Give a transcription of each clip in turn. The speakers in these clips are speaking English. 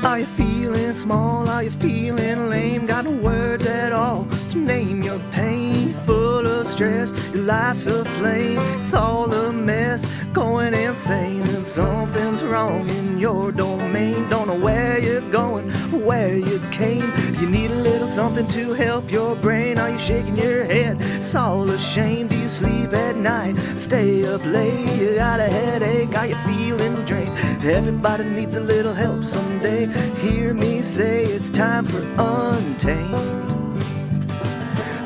Are you feeling small? Are you feeling lame? Got no words at all to name your pain. Full of stress, your life's a flame. It's all a mess, going insane. And something's wrong in your domain. Don't know where you're going, where you came. You need a little something to help your brain. Are you shaking your head? It's all a shame. Do you sleep at night? Stay up late? You got a headache? Are you feeling drained? Everybody needs a little help someday. Hear me say it's time for Untamed.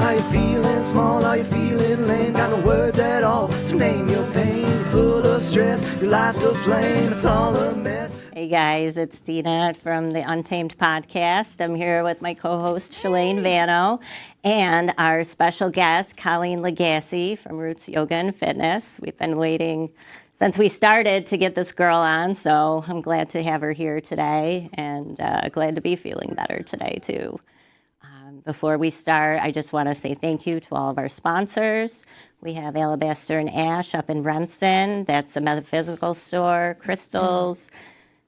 Are you feeling small? Are you feeling lame? Got no words at all to name your pain. Full of stress, your life's a flame. It's all a mess. Hey guys, it's Dina from the Untamed podcast. I'm here with my co-host Shalane Vano and our special guest Colleen LaGasse from Roots Yoga and Fitness. We've been waiting since we started to get this girl on, so I'm glad to have her here today and glad to be feeling better today too. Before we start, I just want to say thank you to all of our sponsors. We have Alabaster and Ash up in Remsen. That's a metaphysical store, crystals,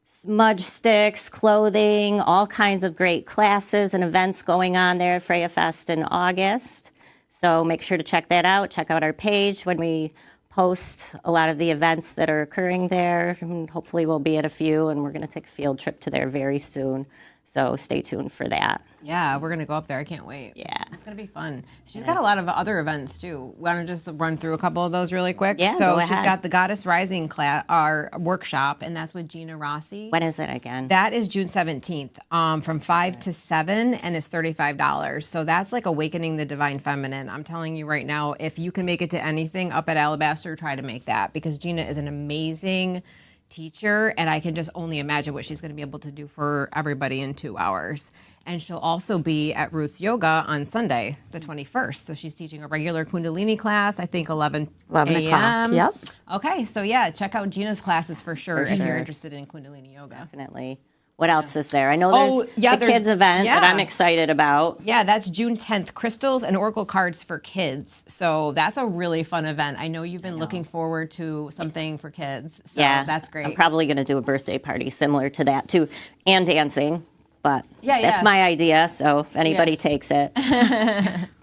smudge sticks, clothing, all kinds of great classes and events going on there at Freya Fest in August. So make sure to check that out. Check out our page when we post a lot of the events that are occurring there. And hopefully we'll be at a few, and we're going to take a field trip to there very soon. So stay tuned for that. Yeah, we're going to go up there. I can't wait. Yeah. It's going to be fun. She's got a lot of other events, too. Want to just run through a couple of those really quick? Yeah, So go she's ahead. got the Goddess Rising class, our workshop, and that's with Gina Rossi. When is it again? That is June 17th from 5 to 7, and it's $35. So that's like awakening the divine feminine. I'm telling you right now, if you can make it to anything up at Alabaster, try to make that, because Gina is an amazing teacher, and I can just only imagine what she's going to be able to do for everybody in 2 hours. And she'll also be at Roots Yoga on Sunday, the 21st. So she's teaching a regular Kundalini class, I think 11 a.m. Yep. Okay, so yeah, check out Gina's classes for sure if you're interested in Kundalini Yoga. Definitely. What else is there? I know there's the kids event that I'm excited about. Yeah, that's June 10th, crystals and oracle cards for kids. So that's a really fun event. I know you've been looking forward to something for kids. So Yeah, that's great. I'm probably going to do a birthday party similar to that too, and dancing. But that's my idea, so if anybody takes it.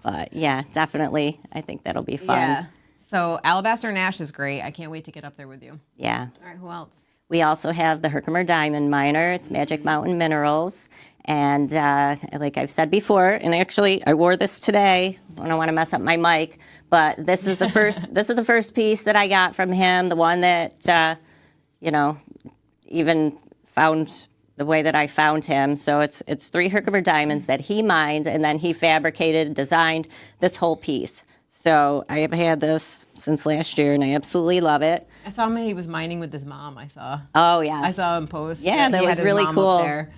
But yeah, definitely. I think that'll be fun. Yeah. So Alabaster and Ash is great. I can't wait to get up there with you. Yeah. All right, who else? We also have the Herkimer Diamond Miner. It's Magic Mountain Minerals. And like I've said before, and actually I wore this today. I don't want to mess up my mic, but this is the first this is the first piece that I got from him, the one that even found the way that I found him. So it's 3 Herkimer diamonds that he mined, and then he fabricated, designed this whole piece. So I have had this since last year, and I absolutely love it. I saw him. He was mining with his mom. I saw. Oh yeah, I saw him post. Yeah, that he was had his really mom cool. Up there.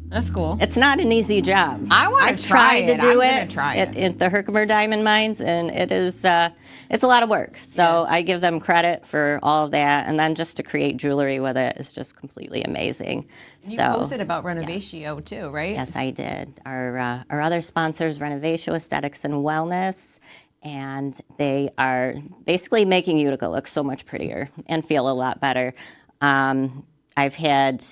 That's cool. It's not an easy job. I've tried to do I'm it gonna try it at the Herkimer Diamond Mines, and it is it's a lot of work. So I give them credit for all of that, and then just to create jewelry with it is just completely amazing. You posted about Renovatio too, right? Yes, I did. Our other sponsors, Renovatio Aesthetics and Wellness. And they are basically making Utica look so much prettier and feel a lot better. I've had,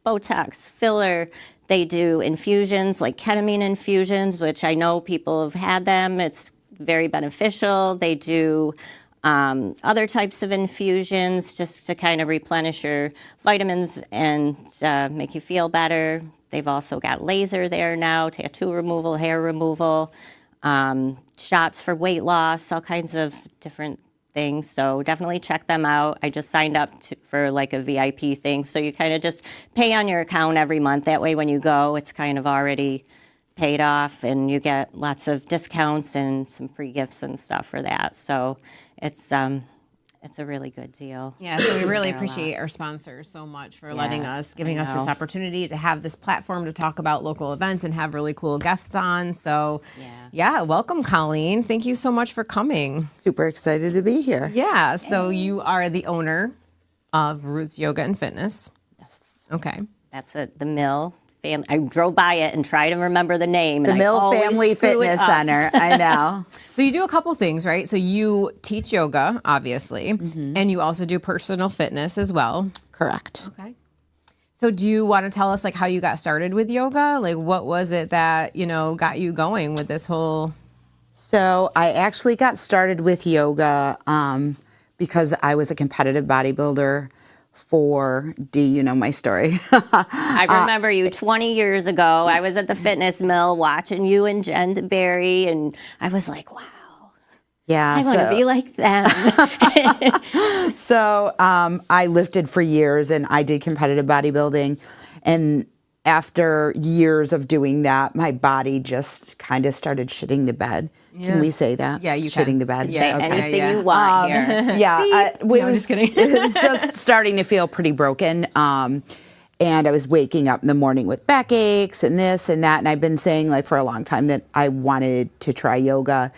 Botox, filler. They do infusions like ketamine infusions, which I know people have had them. It's very beneficial. They do other types of infusions just to kind of replenish your vitamins and make you feel better. They've also got laser there now, tattoo removal, hair removal. Shots for weight loss, all kinds of different things. So definitely check them out. I just signed up for like a VIP thing. So you kind of just pay on your account every month. That way when you go, it's kind of already paid off and you get lots of discounts and some free gifts and stuff for that. So it's a really good deal. Yeah, so we really appreciate our sponsors so much for giving us this opportunity to have this platform to talk about local events and have really cool guests on. So yeah, welcome, Colleen. Thank you so much for coming. Super excited to be here. Yeah, so you are the owner of Roots Yoga and Fitness. Yes. Okay. That's it, the Mill. I drove by it and tried to remember the name. The Mill Family Fitness Center. I know. So you do a couple things, right? So you teach yoga, obviously, and you also do personal fitness as well. Correct. Okay. So do you want to tell us like how you got started with yoga? Like what was it that, got you going with this whole... So I actually got started with yoga because I was a competitive bodybuilder for D. You know my story. I remember you 20 years ago. I was at the fitness mill watching you and Jen Berry, and I was like, wow. Yeah, I want to be like them. So I lifted for years and I did competitive bodybuilding. And after years of doing that, my body just kind of started shitting the bed. Can we say that? Yeah, you shitting can. the bed. Say anything you want here. Yeah, just kidding. It was just starting to feel pretty broken. And I was waking up in the morning with backaches and this and that. And I've been saying like for a long time that I wanted to try yoga.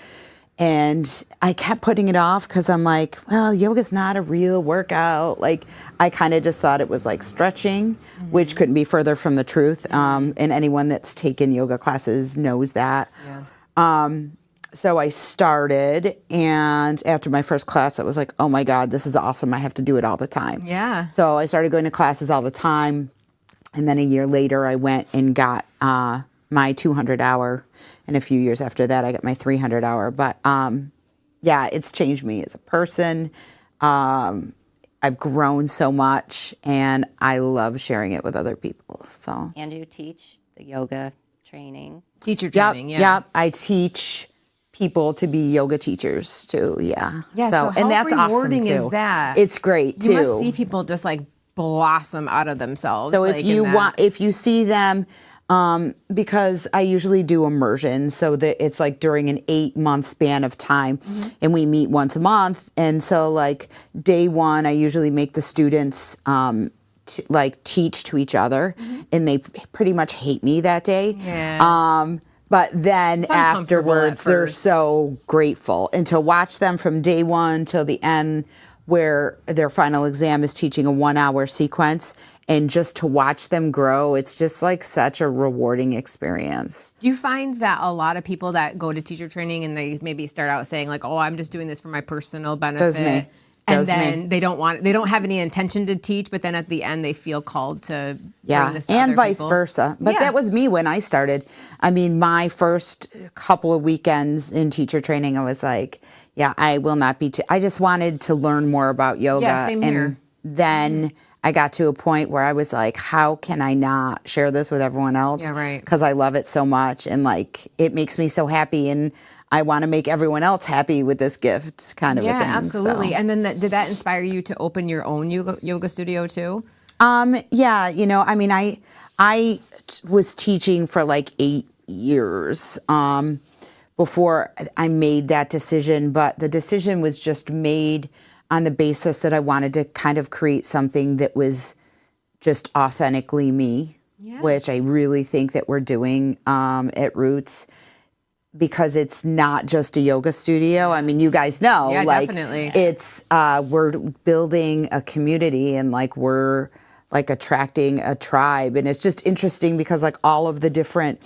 And I kept putting it off because I'm like, well, yoga's not a real workout. Like, I kind of just thought it was like stretching, which couldn't be further from the truth. And anyone that's taken yoga classes knows that. Yeah. So I started, and after my first class, I was like, oh my God, this is awesome. I have to do it all the time. Yeah. So I started going to classes all the time. And then a year later, I went and got my 200-hour. And a few years after that, I got my 300-hour. But yeah, it's changed me as a person. I've grown so much, and I love sharing it with other people. So. And you teach the yoga training. Teacher training, Yep. I teach people to be yoga teachers too. Yeah. Yeah. So how and that's rewarding awesome too. is that? It's great too. You must see people just like blossom out of themselves. So like, if you see them, because I usually do immersion, so that it's like during an 8-month span of time, and we meet once a month. And so like day one, I usually make the students teach to each other, and they pretty much hate me that day. Yeah. But then It's uncomfortable at afterwards, they're first. so grateful. And to watch them from day one till the end, where their final exam is teaching a 1-hour sequence, and just to watch them grow, it's just like such a rewarding experience. Do you find that a lot of people that go to teacher training and they maybe start out saying like, "Oh, I'm just doing this for my personal benefit," Those me. and Those then me. they don't have any intention to teach, but then at the end they feel called to Yeah, bring this to and other vice people? versa. But Yeah. that was me when I started. I mean, my first couple of weekends in teacher training, I was like, yeah, I will not be. I just wanted to learn more about yoga. Yeah, same here. And then I got to a point where I was like, how can I not share this with everyone else? Yeah, right. Because I love it so much, and like it makes me so happy, and I want to make everyone else happy with this gift, kind of a Yeah, thing. absolutely. So. And then did that inspire you to open your own yoga studio too? Yeah, I mean, I was teaching for like 8 years before I made that decision, but the decision was just made on the basis that I wanted to kind of create something that was just authentically me, which I really think that we're doing at Roots, because it's not just a yoga studio. I mean, you guys know, Yeah, like definitely. it's we're building a community, and like we're like attracting a tribe, and it's just interesting because like all of the different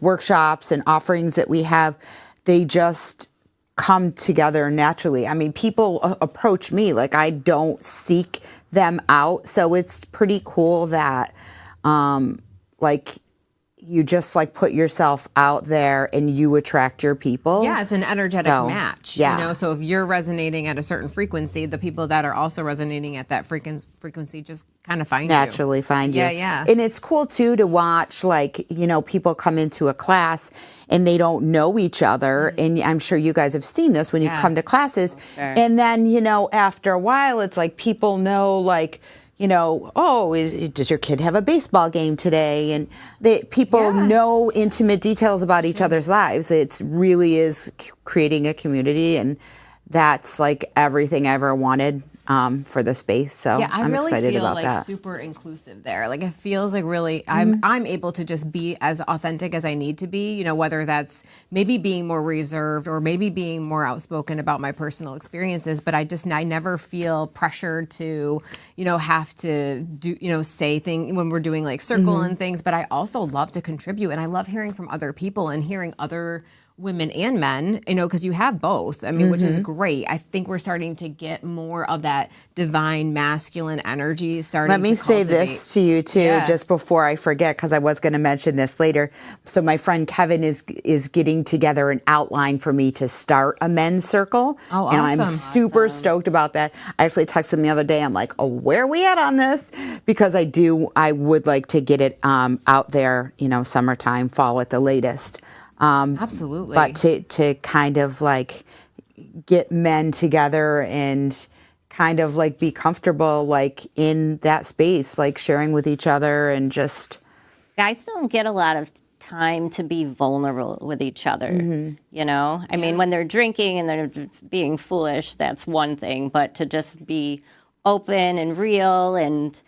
workshops and offerings that we have, they just come together naturally. I mean, people approach me, like I don't seek them out. So it's pretty cool that like you just like put yourself out there and you attract your people. Yeah, it's an energetic So, match. yeah. So if you're resonating at a certain frequency, the people that are also resonating at that frequency just kind of find Naturally find you. Yeah, yeah. And it's cool too to watch, like, people come into a class and they don't know each other. And I'm sure you guys have seen this when you've Yeah. come to classes. And then, after a while, it's like people know, like, does your kid have a baseball game today? And people know intimate details about each other's lives. It really is creating a community, and that's like everything I ever wanted for the space. So Yeah, I I'm really excited feel about like that. super inclusive there. Like it feels like really I'm able to just be as authentic as I need to be, whether that's maybe being more reserved or maybe being more outspoken about my personal experiences, but I never feel pressured to, have to do, say things when we're doing like circle and things, but I also love to contribute, and I love hearing from other people and hearing other women and men, because you have both. I mean, which is great. I think we're starting to get more of that divine masculine energy starting Let me to say cultivate. this to you too, Yeah. just before I forget, because I was going to mention this later. So my friend Kevin is getting together an outline for me to start a men's circle. Oh, and I'm awesome. super stoked about that. I actually texted him the other day. I'm like, oh, where are we at on this? Because I would like to get it out there, summertime, fall at the latest. Absolutely. But to kind of like get men together and kind of like be comfortable like in that space, like sharing with each other and just. Guys don't get a lot of time to be vulnerable with each other. I mean, when they're drinking and they're being foolish, that's one thing. But to just be open and real and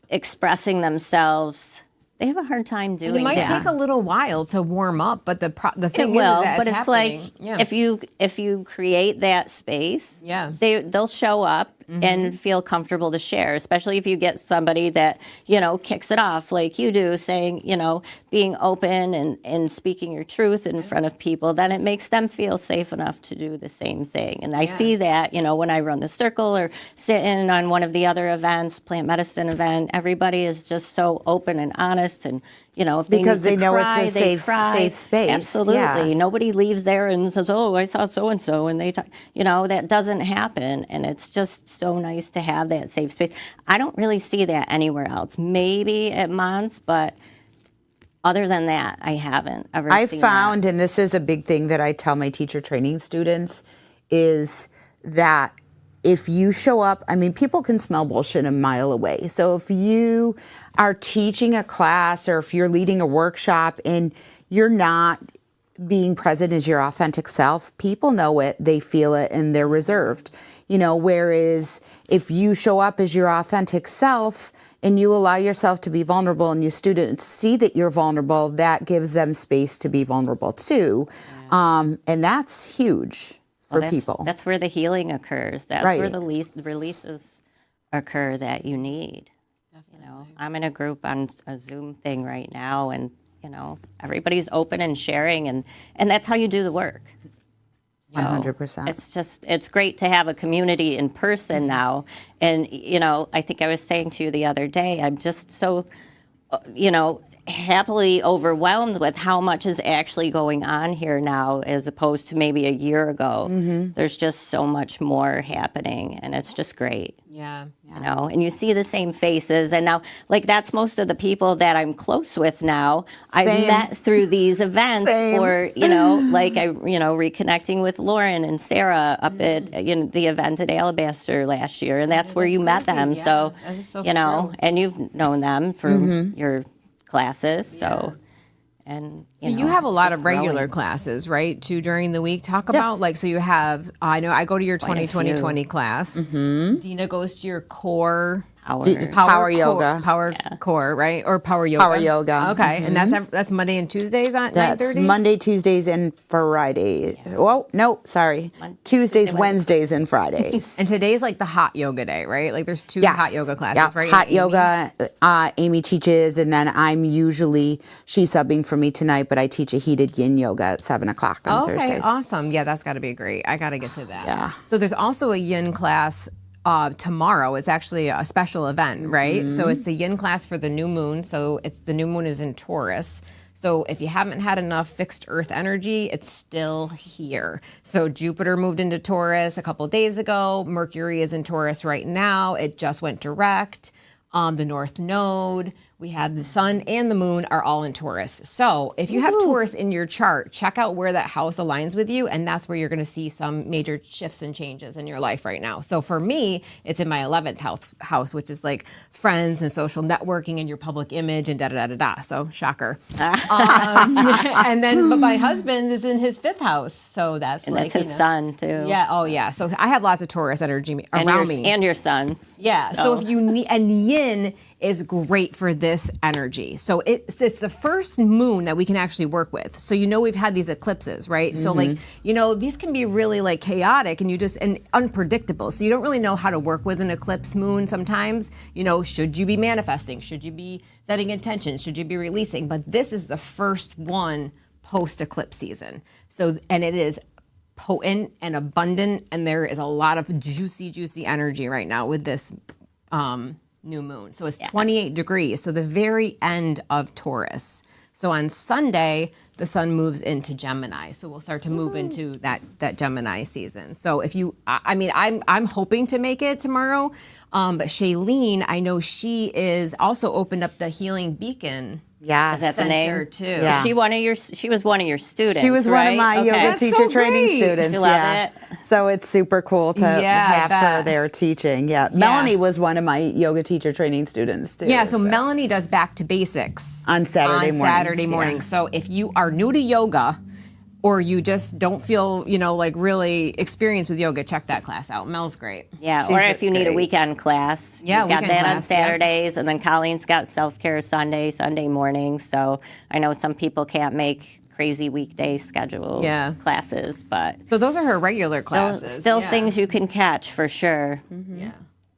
expressing themselves, they have a hard time doing it might that. take a little while to warm up, but the thing It will, is that but it's it's happening. like if you create that space, Yeah. they'll show up and feel comfortable to share. Especially if you get somebody that kicks it off like you do, saying being open and speaking your truth in front of people. Then it makes them feel safe enough to do the same thing. And I see that when I run the circle or sit in on one of the other events, plant medicine event. Everybody is just so open and honest and. If they Because need to they know it's cry, a they safe- cry. safe space. Absolutely. Yeah. Nobody leaves there and says, "Oh, I saw so and so," and they talk. That doesn't happen, and it's just so nice to have that safe space. I don't really see that anywhere else. Maybe at Mons, but other than that, I haven't ever. I seen found, and this is a big thing that I tell my teacher training students, is that if you show up, I mean, people can smell bullshit a mile away. So if you are teaching a class or if you're leading a workshop and you're not being present as your authentic self, people know it, they feel it, and they're reserved. Whereas if you show up as your authentic self and you allow yourself to be vulnerable and your students see that you're vulnerable, that gives them space to be vulnerable too. And that's huge for people. That's where the healing occurs. That's Right. where the releases occur that you need. I'm in a group on a Zoom thing right now, and everybody's open and sharing, and that's how you do the work. So 100%. it's great to have a community in person now. And, I think I was saying to you the other day, I'm just so, happily overwhelmed with how much is actually going on here now as opposed to maybe a year ago. There's just so much more happening, and it's just great. Yeah. And you see the same faces, and now, like, that's most of the people that I'm close with now. I've Same. met through these events, Same. or like reconnecting with Lauren and Sarah up at the event at Alabaster last year, and that's where you met crazy. them. Yeah, So that is so true. and you've known them from your classes, so. And So you have a it's lot just of regular growing. classes, right? Too during the week. Talk about so you have. I know I go to your Quite a 2020 class. Dina goes to your core. Power. Power yoga. Power core, right? Or power yoga. Power yoga. Okay, and that's Monday and Tuesdays at That's 9:30. Monday, Tuesdays, and Friday. Oh, no, sorry. Tuesdays, Wednesdays, and Fridays. And today's like the hot yoga day, right? Like there's two Yes. hot yoga classes, Yeah, right? hot And Amy? yoga. Amy teaches, and then she's subbing for me tonight, but I teach a heated yin yoga at 7 o'clock on Okay, Thursdays. awesome. Yeah, that's got to be great. I got to get to that. Yeah. So there's also a yin class tomorrow. It's actually a special event, right? So it's the yin class for the new moon. So the new moon is in Taurus. So if you haven't had enough fixed earth energy, it's still here. So Jupiter moved into Taurus a couple of days ago. Mercury is in Taurus right now. It just went direct. The North Node, we have the Sun and the Moon are all in Taurus. So if you have Taurus in your chart, check out where that house aligns with you, and that's where you're going to see some major shifts and changes in your life right now. So for me, it's in my 11th house, which is like friends and social networking and your public image and da-da-da-da-da. So shocker. And then, but my husband is in his 5th house. So that's And like, that's his son too. Yeah, oh yeah. So I have lots of Taurus energy around me. And your son. Yeah. So if you need, and yin is great for this energy. So it's the first moon that we can actually work with. So we've had these eclipses, right? So like these can be really like chaotic and unpredictable. So you don't really know how to work with an eclipse moon sometimes. Should you be manifesting? Should you be setting intentions? Should you be releasing? But this is the first one post eclipse season. So, and it is potent and abundant, and there is a lot of juicy energy right now with this new moon. So it's 28 degrees, so the very end of Taurus. So on Sunday, the sun moves into Gemini. So we'll start to move into that Gemini season. So if you, I mean, I'm hoping to make it tomorrow, but Shailene, I know she is also opened up the Healing Beacon. Yes. Is that the Center name? too. Yeah. She was one of your students. She was one right? of my Okay. yoga That's teacher so training great. students. You love yeah. it? So it's super cool to Yeah, I have her bet. there teaching. Yeah. Melanie was one of my yoga teacher training students too. Yeah, so Melanie does Back to Basics On Saturday mornings, Saturday morning. yeah. So if you are new to yoga or you just don't feel, like really experienced with yoga, check that class out. Mel's great. Yeah, She's or if you need a great. weekend class, Yeah, you've got weekend that on class, yeah. Saturdays, and then Colleen's got self-care Sunday morning. So I know some people can't make crazy weekday schedule classes, but So those are her regular classes. still yeah. things you can catch for sure. Yeah.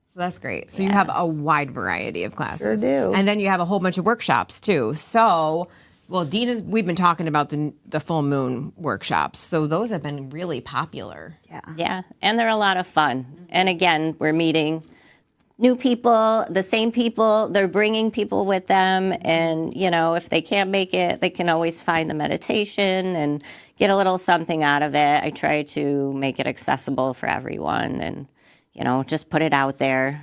So that's great. So you have a wide variety of classes. Sure do. And then you have a whole bunch of workshops too. So, well, we've been talking about the full moon workshops. So those have been really popular. Yeah, and they're a lot of fun. And again, we're meeting new people, the same people. They're bringing people with them, and if they can't make it, they can always find the meditation and get a little something out of it. I try to make it accessible for everyone, and just put it out there.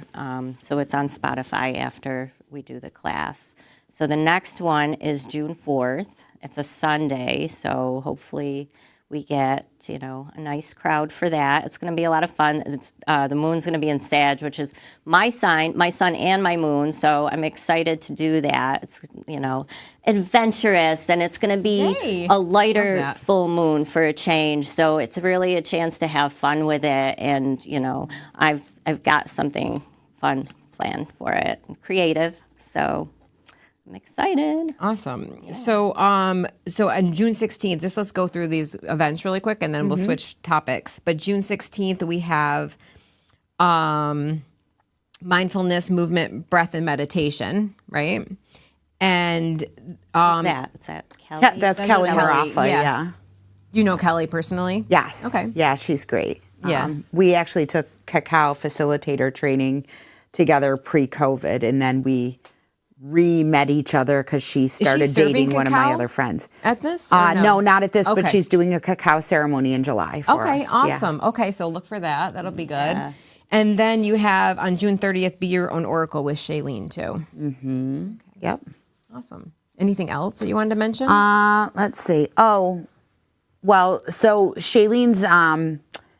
So it's on Spotify after we do the class. So the next one is June 4th. It's a Sunday, so hopefully we get, a nice crowd for that. It's going to be a lot of fun. It's, the moon's going to be in Sag, which is my sign, my sun and my moon, so I'm excited to do that. It's, adventurous, and it's going to be Yay. a Love lighter that. full moon for a change, so it's really a chance to have fun with it, and, I've got something fun planned for it, creative, so I'm excited. Awesome. So, so on June 16th, just let's go through these events really quick, and then we'll switch topics. But June 16th, we have mindfulness, movement, breath, and meditation, right? And Is that Kelly? That's Kelly Kelly, Harafa, yeah. yeah. you know Kelly personally? Yes. Okay. Yeah, she's great. Yeah. We actually took cacao facilitator training together pre-COVID, and then we re-met each other because she started serving dating one of my cacao other friends. At this? or No, not at this, but Okay. she's doing a cacao ceremony in July for Okay, us. Yeah. awesome. Okay, so look for that. That'll be good. Yeah. And then you have on June 30th, Be Your Own Oracle with Shailene too. Yep. Awesome. Anything else that you wanted to mention? Let's see. Oh, well, so Shailene's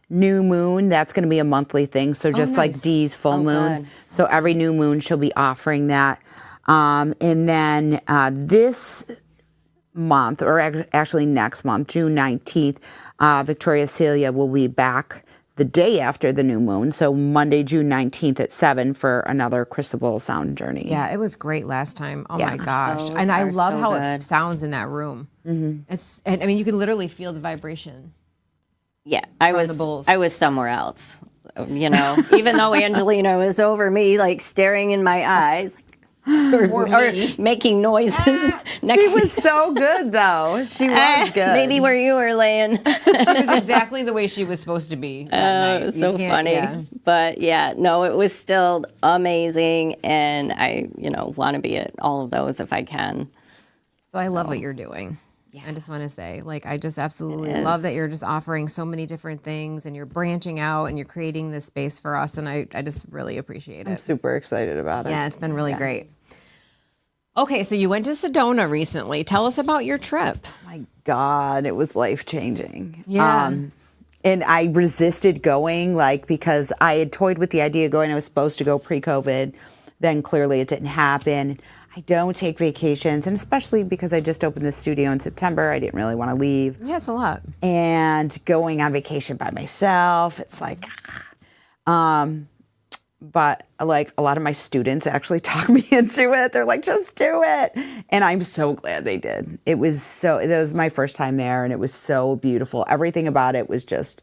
new moon, that's going to be a monthly thing. So just like nice. Dee's full moon. good. So every new moon she'll be offering that. And then this month, or actually next month, June 19th, Victoria Celia will be back the day after the new moon. So Monday, June 19th at 7 for another Crystal Sound Journey. Yeah, it was great last time. Oh my Yeah. gosh. Those And I are love so how it good. sounds in that room. It's, and I mean, you can literally feel the vibration. Yeah, I the bulls. was somewhere else. Even though Angelina was over me, like staring in my eyes, or me. making noises. next She was so good, though. She was good. Maybe where you were laying. She was exactly the way she was supposed to be that night. You So can't- funny. yeah. But yeah, no, it was still amazing, and I, want to be at all of those if I can. So I love what you're doing. I just want to say, I just absolutely love that you're just offering so many different things, and you're branching out, and you're creating this space for us, and I just really appreciate it. Super excited about it. Yeah, it's been really great. Okay, so you went to Sedona recently. Tell us about your trip. My God, it was life-changing. Yeah. And I resisted going, because I had toyed with the idea of going. I was supposed to go pre-COVID. Then clearly it didn't happen. I don't take vacations, and especially because I just opened the studio in September, I didn't really want to leave. Yeah, it's a lot. And going on vacation by myself, it's like, but a lot of my students actually talked me into it. They're like, just do it. And I'm so glad they did. That was my first time there, and it was so beautiful. Everything about it was just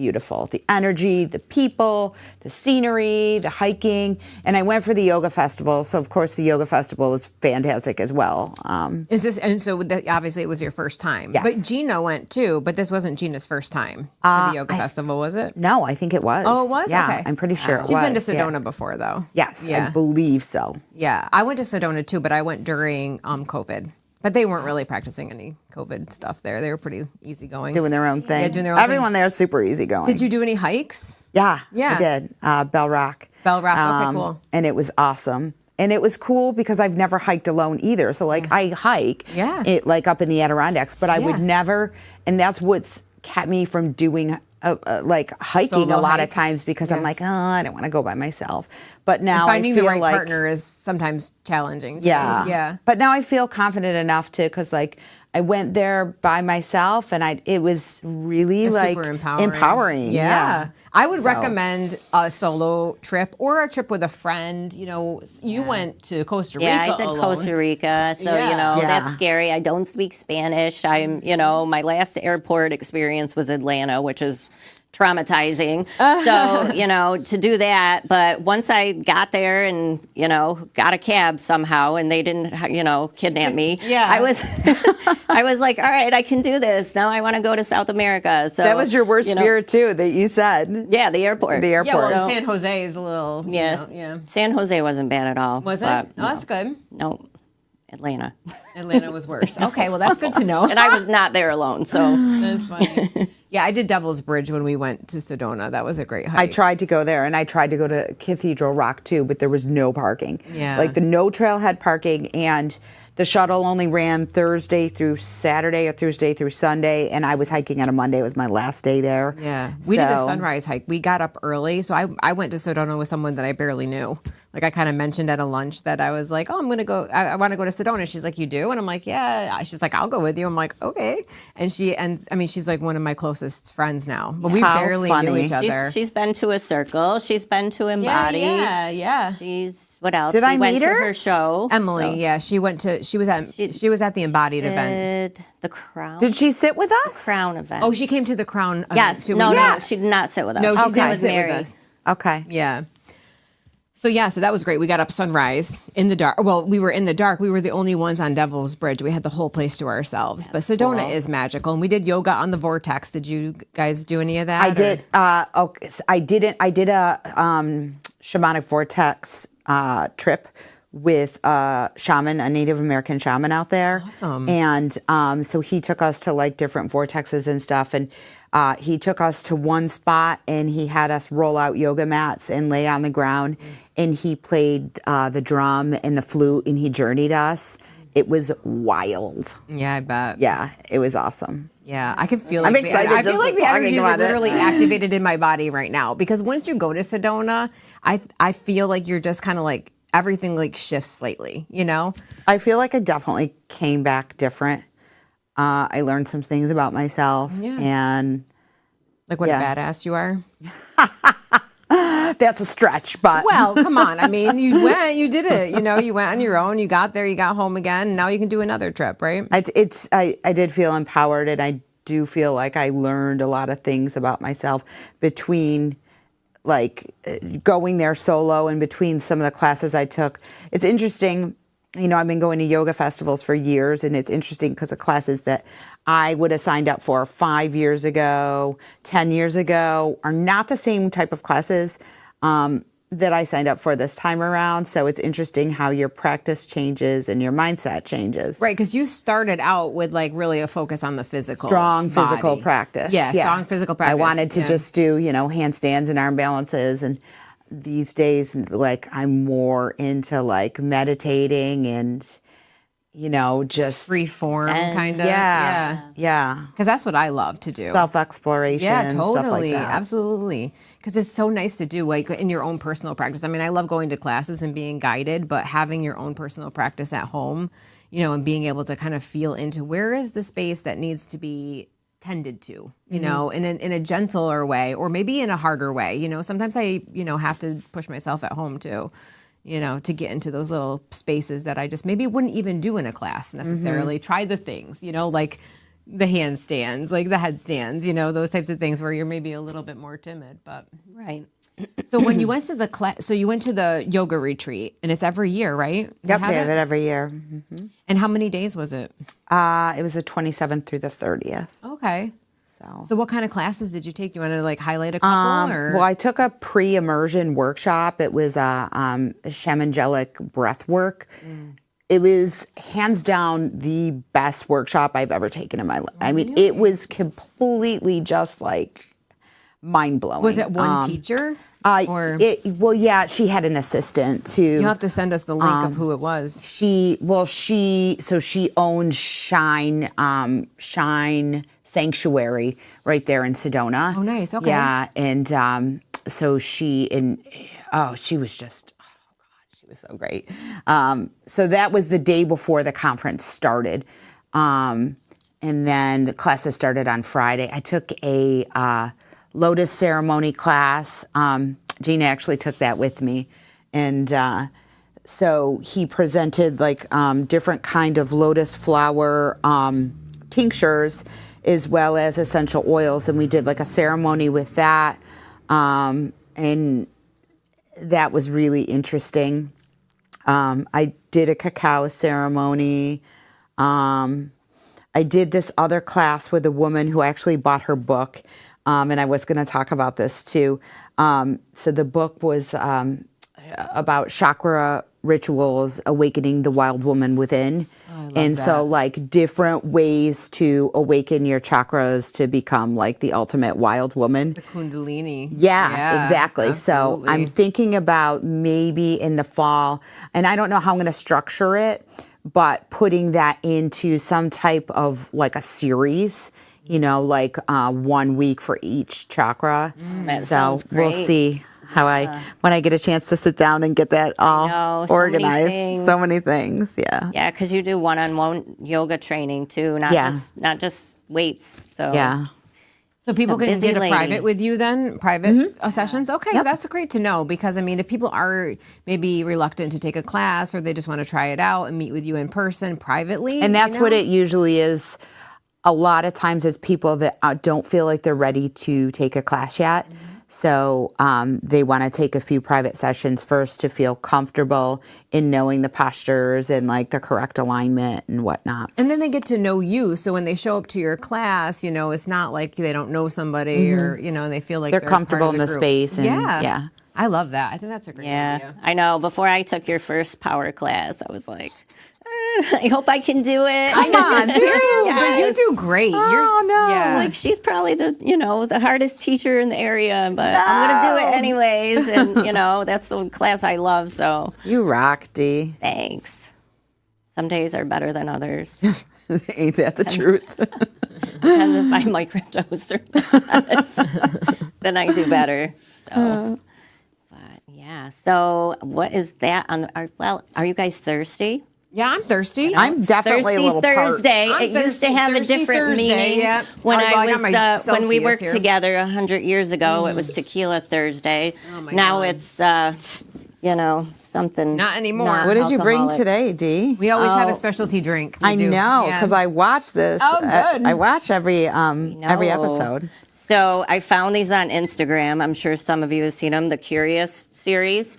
beautiful. The energy, the people, the scenery, the hiking. And I went for the yoga festival. So, of course, the yoga festival was fantastic as well. Obviously it was your first time. Yes. But Gina went too, but this wasn't Gina's first time to the yoga festival, was it? No, I think it was. Oh, it was? Yeah, Okay. I'm pretty sure it was. She's been to yeah. Sedona before, though. Yes, Yeah. I believe so. Yeah. I went to Sedona too, but I went during COVID. But they weren't really practicing any COVID stuff there. They were pretty easygoing. Doing their own thing. Yeah, doing their own Everyone there is super easygoing. Did you do any hikes? Yeah, Yeah. I did. Bell Rock. Bell Rock, okay, cool. And it was awesome. And it was cool because I've never hiked alone either. So, like, I hike Yeah. it, like, up in the Adirondacks, but I Yeah. would never, and that's what's kept me from doing like hiking Solo a lot hike. of times because I'm Yeah. like, oh, I don't want to go by myself. But now Finding I feel the right like, partner is sometimes challenging. too. yeah. Yeah. But now I feel confident enough to, because like I went there by myself and it was really It's like super empowering. Yeah. I would So- recommend a solo trip or a trip with a friend. You know, you went to Costa Rica Yeah, I did alone. Costa Rica, so Yeah. you know Yeah. that's scary. I don't speak Spanish. My last airport experience was Atlanta, which is traumatizing. So, to do that. But once I got there and, got a cab somehow and they didn't, kidnap me, Yeah. I was like, all right, I can do this. Now I want to go to South America. So That was your worst fear too, that you said. Yeah, the airport. The Yeah, airport. well, San Jose is a little, Yes. yeah. San Jose wasn't bad at all. Was it? but Oh, that's good. No, Atlanta. Atlanta was worse. Okay, well, that's good to know. And I was not there alone. So That's funny. Yeah, I did Devil's Bridge when we went to Sedona. That was a great hike. I tried to go there and I tried to go to Cathedral Rock too, but there was no parking. Yeah. Like the no trail had parking and the shuttle only ran Thursday through Saturday or Thursday through Sunday. And I was hiking on a Monday. It was my last day there. Yeah, we did a So- sunrise hike. We got up early, so I went to Sedona with someone that I barely knew. Like I kind of mentioned at a lunch that I was like, oh, I'm gonna go. I want to go to Sedona. She's like, you do? And I'm like, yeah. She's like, I'll go with you. I'm like, okay. And she's like one of my closest friends now, but we How barely knew funny. each other. she's been to a circle. She's been to Embody. Yeah. She's what else? Did we I went meet to her? her show. Emily, yeah, she was at the Embodied event. Did the Crown? Did she sit with us? Crown event? Oh, she came to the Crown event yes. too. No, Yeah. no, she did not sit with us. No, she She didn't was sit Mary. with us. Okay. Yeah. So that was great. We got up sunrise in the dark. Well, we were in the dark. We were the only ones on Devil's Bridge. We had the whole place to ourselves. But Sedona is magical, and we did yoga on the Vortex. Did you guys do any of that? I did. I didn't. I did a shamanic vortex trip with a shaman, a Native American shaman out there. Awesome. And so he took us to like different vortexes and stuff. And he took us to one spot and he had us roll out yoga mats and lay on the ground. And he played the drum and the flute and he journeyed us. It was wild. Yeah, I bet. Yeah, it was awesome. Yeah, I can feel. I'm like excited I just feel like the talking energies are about it. literally activated in my body right now because once you go to Sedona, I feel like you're just kind of like everything like shifts slightly. You know. I feel like I definitely came back different. I learned some things about myself, Yeah. and Like what Yeah. a badass you are. that's a stretch, but Well, come on. I mean, you went, you did it. You went on your own. You got there. You got home again. And now you can do another trip, right? I did feel empowered, and I do feel like I learned a lot of things about myself between like going there solo and between some of the classes I took. It's interesting. I've been going to yoga festivals for years, and it's interesting because the classes that I would have signed up for 5 years ago, 10 years ago, are not the same type of classes that I signed up for this time around. So it's interesting how your practice changes and your mindset changes. Right, because you started out with like really a focus on the physical, Strong physical body. practice. Yeah, strong physical practice. I wanted to Yeah. just do, handstands and arm balances. And these days, like, I'm more into like meditating and, just free form And- kind of. Yeah. Because that's what I love to do. Self-exploration, Yeah, stuff like totally. that. Absolutely. Because it's so nice to do like in your own personal practice. I mean, I love going to classes and being guided, but having your own personal practice at home, and being able to kind of feel into where is the space that needs to be tended to, in a gentler way or maybe in a harder way. Sometimes I, have to push myself at home too. To get into those little spaces that I just maybe wouldn't even do in a class necessarily. Try the things, like the handstands, like the headstands, those types of things where you're maybe a little bit more timid. But Right. so when you went to the class, so you went to the yoga retreat, and it's every year, right? Yep, they have it every year. And how many days was it? It was the 27th through the 30th. Okay. So, So what kind of classes did you take? Do you want to like highlight a couple? Or? well, I took a pre-immersion workshop. It was a shamanic breath work. It was hands down the best workshop I've ever taken in my life. I mean, it was completely just like mind blowing. Was it one teacher? Or Well, yeah, she had an assistant too. you'll have to send us the link of who it was. She owns Shine Sanctuary right there in Sedona. Oh, nice. Okay. Yeah, and so she was just, oh God, she was so great. So that was the day before the conference started, and then the classes started on Friday. I took a lotus ceremony class. Gina actually took that with me, and so he presented like different kind of lotus flower tinctures as well as essential oils, and we did like a ceremony with that, and that was really interesting. I did a cacao ceremony. I did this other class with a woman who actually bought her book, and I was going to talk about this too. So the book was about chakra rituals, awakening the wild woman within. And so like different ways to awaken your chakras to become like the ultimate wild woman. The Kundalini. Yeah, exactly. Absolutely. So I'm thinking about maybe in the fall, and I don't know how I'm going to structure it, but putting that into some type of like a series, like 1 week for each chakra. That So sounds we'll great. see how when I get a chance to sit down and get that all know, so many organized. things. So many things. Yeah. Yeah, because you do one-on-one yoga training too, not just weights. So Yeah. So people A can busy get a lady. private with you then? Private sessions? Okay, that's great to know because, I mean, if people are maybe reluctant to take a class or they just want to try it out and meet with you in person privately. And that's what it usually is. A lot of times it's people that don't feel like they're ready to take a class yet. So they want to take a few private sessions first to feel comfortable in knowing the postures and like the correct alignment and whatnot. And then they get to know you. So when they show up to your class, it's not like they don't know somebody or, they feel like They're part of comfortable in the group. space. And, Yeah. I love that. I think that's a great idea. I know. Before I took your first power class, I was like, I hope I can do it. Come on, seriously, but you do great. Oh, no. Yeah. Like she's probably the hardest teacher in the area, but I'm gonna do it anyways. And that's the class I love. So You rock, Dee. thanks. Some days are better than others. Ain't that the truth? Depends if I microdose or not. Then I do better. So, but yeah. So what is that on? Are you guys thirsty? Yeah, I'm thirsty. I'm definitely Thirsty a little Thursday. I'm It used to thirsty. have a Thirsty different Thursday, meaning. yeah. When I got my when we Celsius worked here. together 100 years ago, it was Tequila Thursday. Oh my now God. it's something. Not anymore. What did you bring alcoholic. today, Dee? We always have a specialty drink. We I do. know, Yeah. because I watch this. Oh, good. I watch every know. episode. So I found these on Instagram. I'm sure some of you have seen them, the Curious series.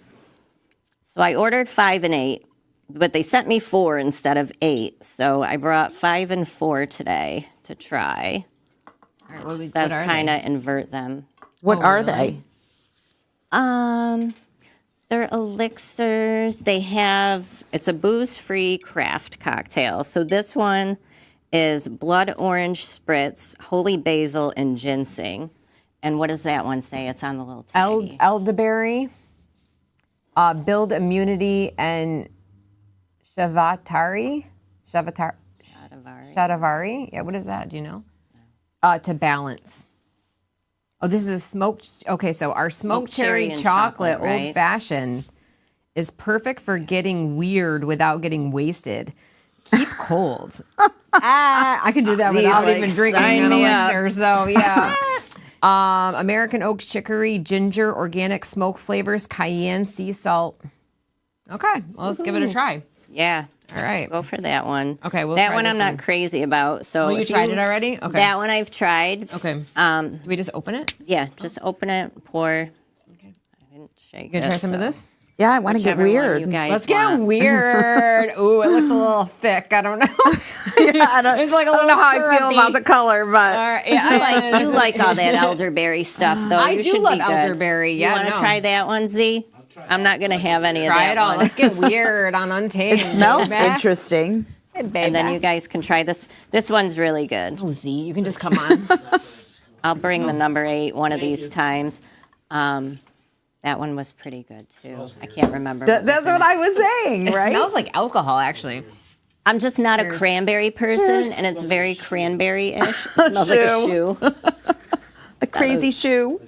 So I ordered 5 and 8, but they sent me 4 instead of 8. So I brought 5 and 4 today to try. All right, what That's are kind they? of invert them. What are they? They're elixirs. It's a booze-free craft cocktail. So this one is blood orange spritz, holy basil, and ginseng. And what does that one say? It's on the little tag. Elderberry, build immunity, and shatavari. Yeah, what is that? Do you know? To balance. Oh, this is a smoked. Okay, so our smoked cherry and chocolate chocolate, right? old fashioned is perfect for getting weird without getting wasted. Keep cold. I can do that without like, even drinking sign an me up. elixir. So yeah. American oak chicory, ginger, organic smoke flavors, cayenne, sea salt. Okay, well, let's give it a try. Yeah. All right. Go for that one. Okay, we'll that try one this I'm one. not crazy about. So Oh, you if tried it already? Okay. That one I've tried. Okay. Do we just open it? Yeah, just open it, pour. Okay. I didn't shake You gonna try it, some of so this? Yeah, I want to get whichever one weird. you guys Let's get want. weird. Ooh, it looks a little thick. I don't know. Yeah, I don't, It's like a I don't know little how I feel syrupy. about the color, but All right. Yeah, You like all that elderberry stuff, though. I You do should love be good. elderberry. You Yeah, want to no. try that one, Z? I'm not going to have any Try of it that all. one. Let's get weird on Untamed. it smells baby. interesting. Hey, baby. And then you guys can try this. This one's really good. Oh, Z, you can just come on. I'll bring the number 8 one of these times. That one was pretty good, too. I can't remember. That's what I was saying, It right? smells like alcohol, actually. I'm just not a cranberry person, and it's very cranberry-ish. It smells like a shoe. A crazy shoe.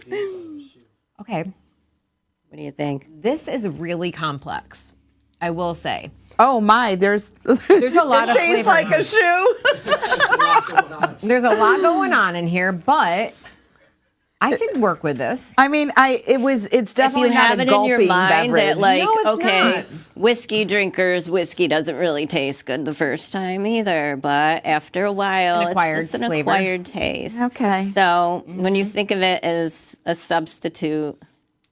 Okay. What do you think? This is really complex, I will say. Oh my, there's a lot of tastes flavor. like a shoe. There's a lot going on in here, but I could work with this. I mean, it's If definitely you not have a it in your gulping mind beverage. that, like, No, it's okay, not. whiskey drinkers, whiskey doesn't really taste good the first time either, but after a while, An acquired it's just an flavor. acquired taste. Okay. So when you think of it as a substitute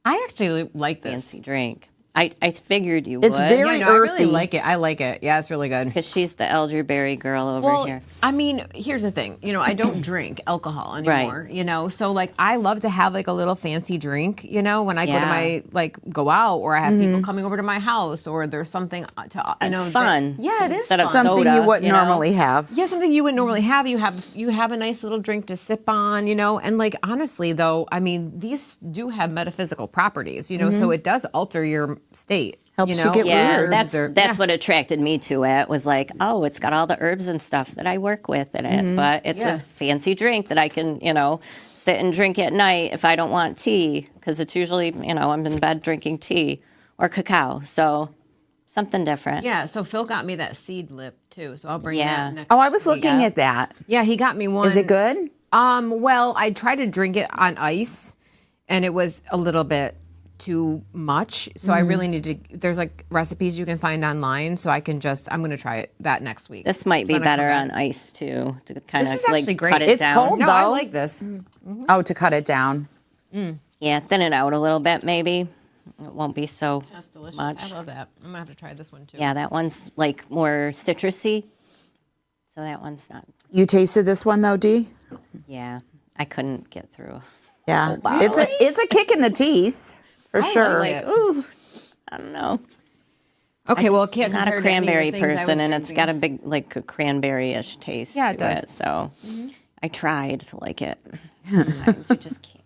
I actually like this. fancy drink, I figured you It's would. very Yeah, no, I really earthy. like it. I like it. Yeah, it's really good. because she's the elderberry girl over Well, here. I mean, here's the thing. I don't drink alcohol anymore, So, like, I love to have, like, a little fancy drink, when I go to Yeah. my, like, go out or I have people coming over to my house or there's something to, It's fun. Yeah, it is Instead of fun. Something soda, you wouldn't you know? normally have. Yeah, something you wouldn't normally have. You have a nice little drink to sip on, And like honestly, though, I mean, these do have metaphysical properties, so it does alter your state. Helps you get Yeah, weird. that's what attracted me to it. Was like, oh, it's got all the herbs and stuff that I work with in it, but it's Yeah. a fancy drink that I can, sit and drink at night if I don't want tea, because it's usually, I'm in bed drinking tea or cacao, so something different. Yeah. So Phil got me that seed lip too, so I'll bring Yeah. that next. Oh, I was week. looking at that. Yeah, he got me one. Is it good? Well, I tried to drink it on ice, and it was a little bit too much. So I really need to. There's like recipes you can find online, so I'm going to try that next week. This might be When I come better back. on ice too, to kind This of is actually like great. cut it It's down. cold. No, I though. like this. Oh, to cut it down. Yeah, thin it out a little bit, maybe. It won't be so That's delicious. much. I love that. I'm gonna have to try this one too. Yeah, that one's like more citrusy, so that one's not. You tasted this one though, Dee? Yeah, I couldn't get through. Yeah. It's a kick in the teeth for sure. like it. Ooh, I don't know. Okay, well, it can't Not a compare to any of the cranberry things I was person, and it's drinking. got a big, like a cranberry-ish taste Yeah, it to does. it. So I tried to like it. Sometimes you just can't.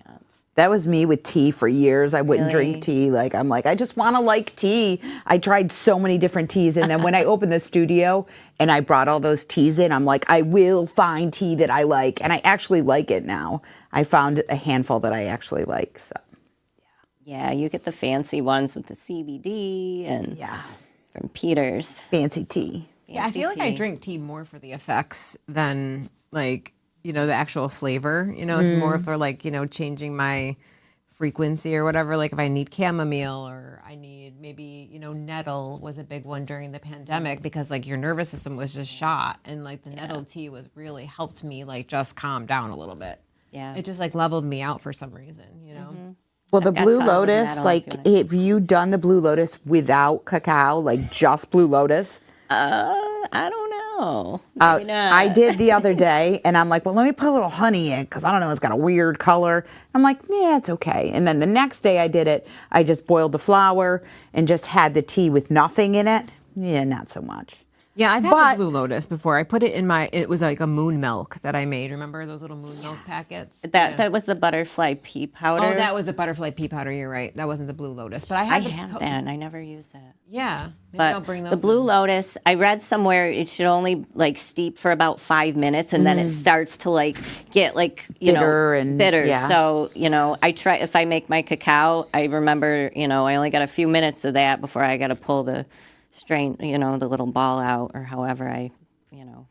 That was me with tea for years. I wouldn't Really? drink tea. I'm like, I just want to like tea. I tried so many different teas. And then when I opened the studio and I brought all those teas in, I'm like, I will find tea that I like. And I actually like it now. I found a handful that I actually like. So, Yeah, you get the fancy ones with the CBD and from Peter's. fancy tea. Yeah, I feel like I tea. drink tea more for the effects than like, the actual flavor. It's more for like, changing my frequency or whatever. Like if I need chamomile or I need maybe, nettle was a big one during the pandemic because like your nervous system was just shot. And like the nettle tea was really helped me like just calm down a little bit. Yeah. It just like leveled me out for some reason, Well, the got Blue tons of Lotus, metal if you have you done the Blue Lotus without cacao, like just Blue Lotus? I don't know. Maybe not. I did the other day, and I'm like, well, let me put a little honey in because I don't know, it's got a weird color. I'm like, yeah, it's okay. And then the next day I did it. I just boiled the flour and just had the tea with nothing in it. Yeah, not so much. Yeah, I've had But- the Blue Lotus before. I put it in it was like a moon milk that I made. Remember those little moon milk packets? That was the butterfly pea powder. Oh, that was the butterfly pea powder. You're right. That wasn't the Blue Lotus. But I I had have that, and I never use it. Yeah. Maybe I'll But bring those the Blue in. Lotus, I read somewhere it should only like steep for about 5 minutes, and then it starts to like get like Bitter and- bitter. yeah. So I try if I make my cacao, I remember I only got a few minutes of that before I got to pull the strain, the little ball out or however I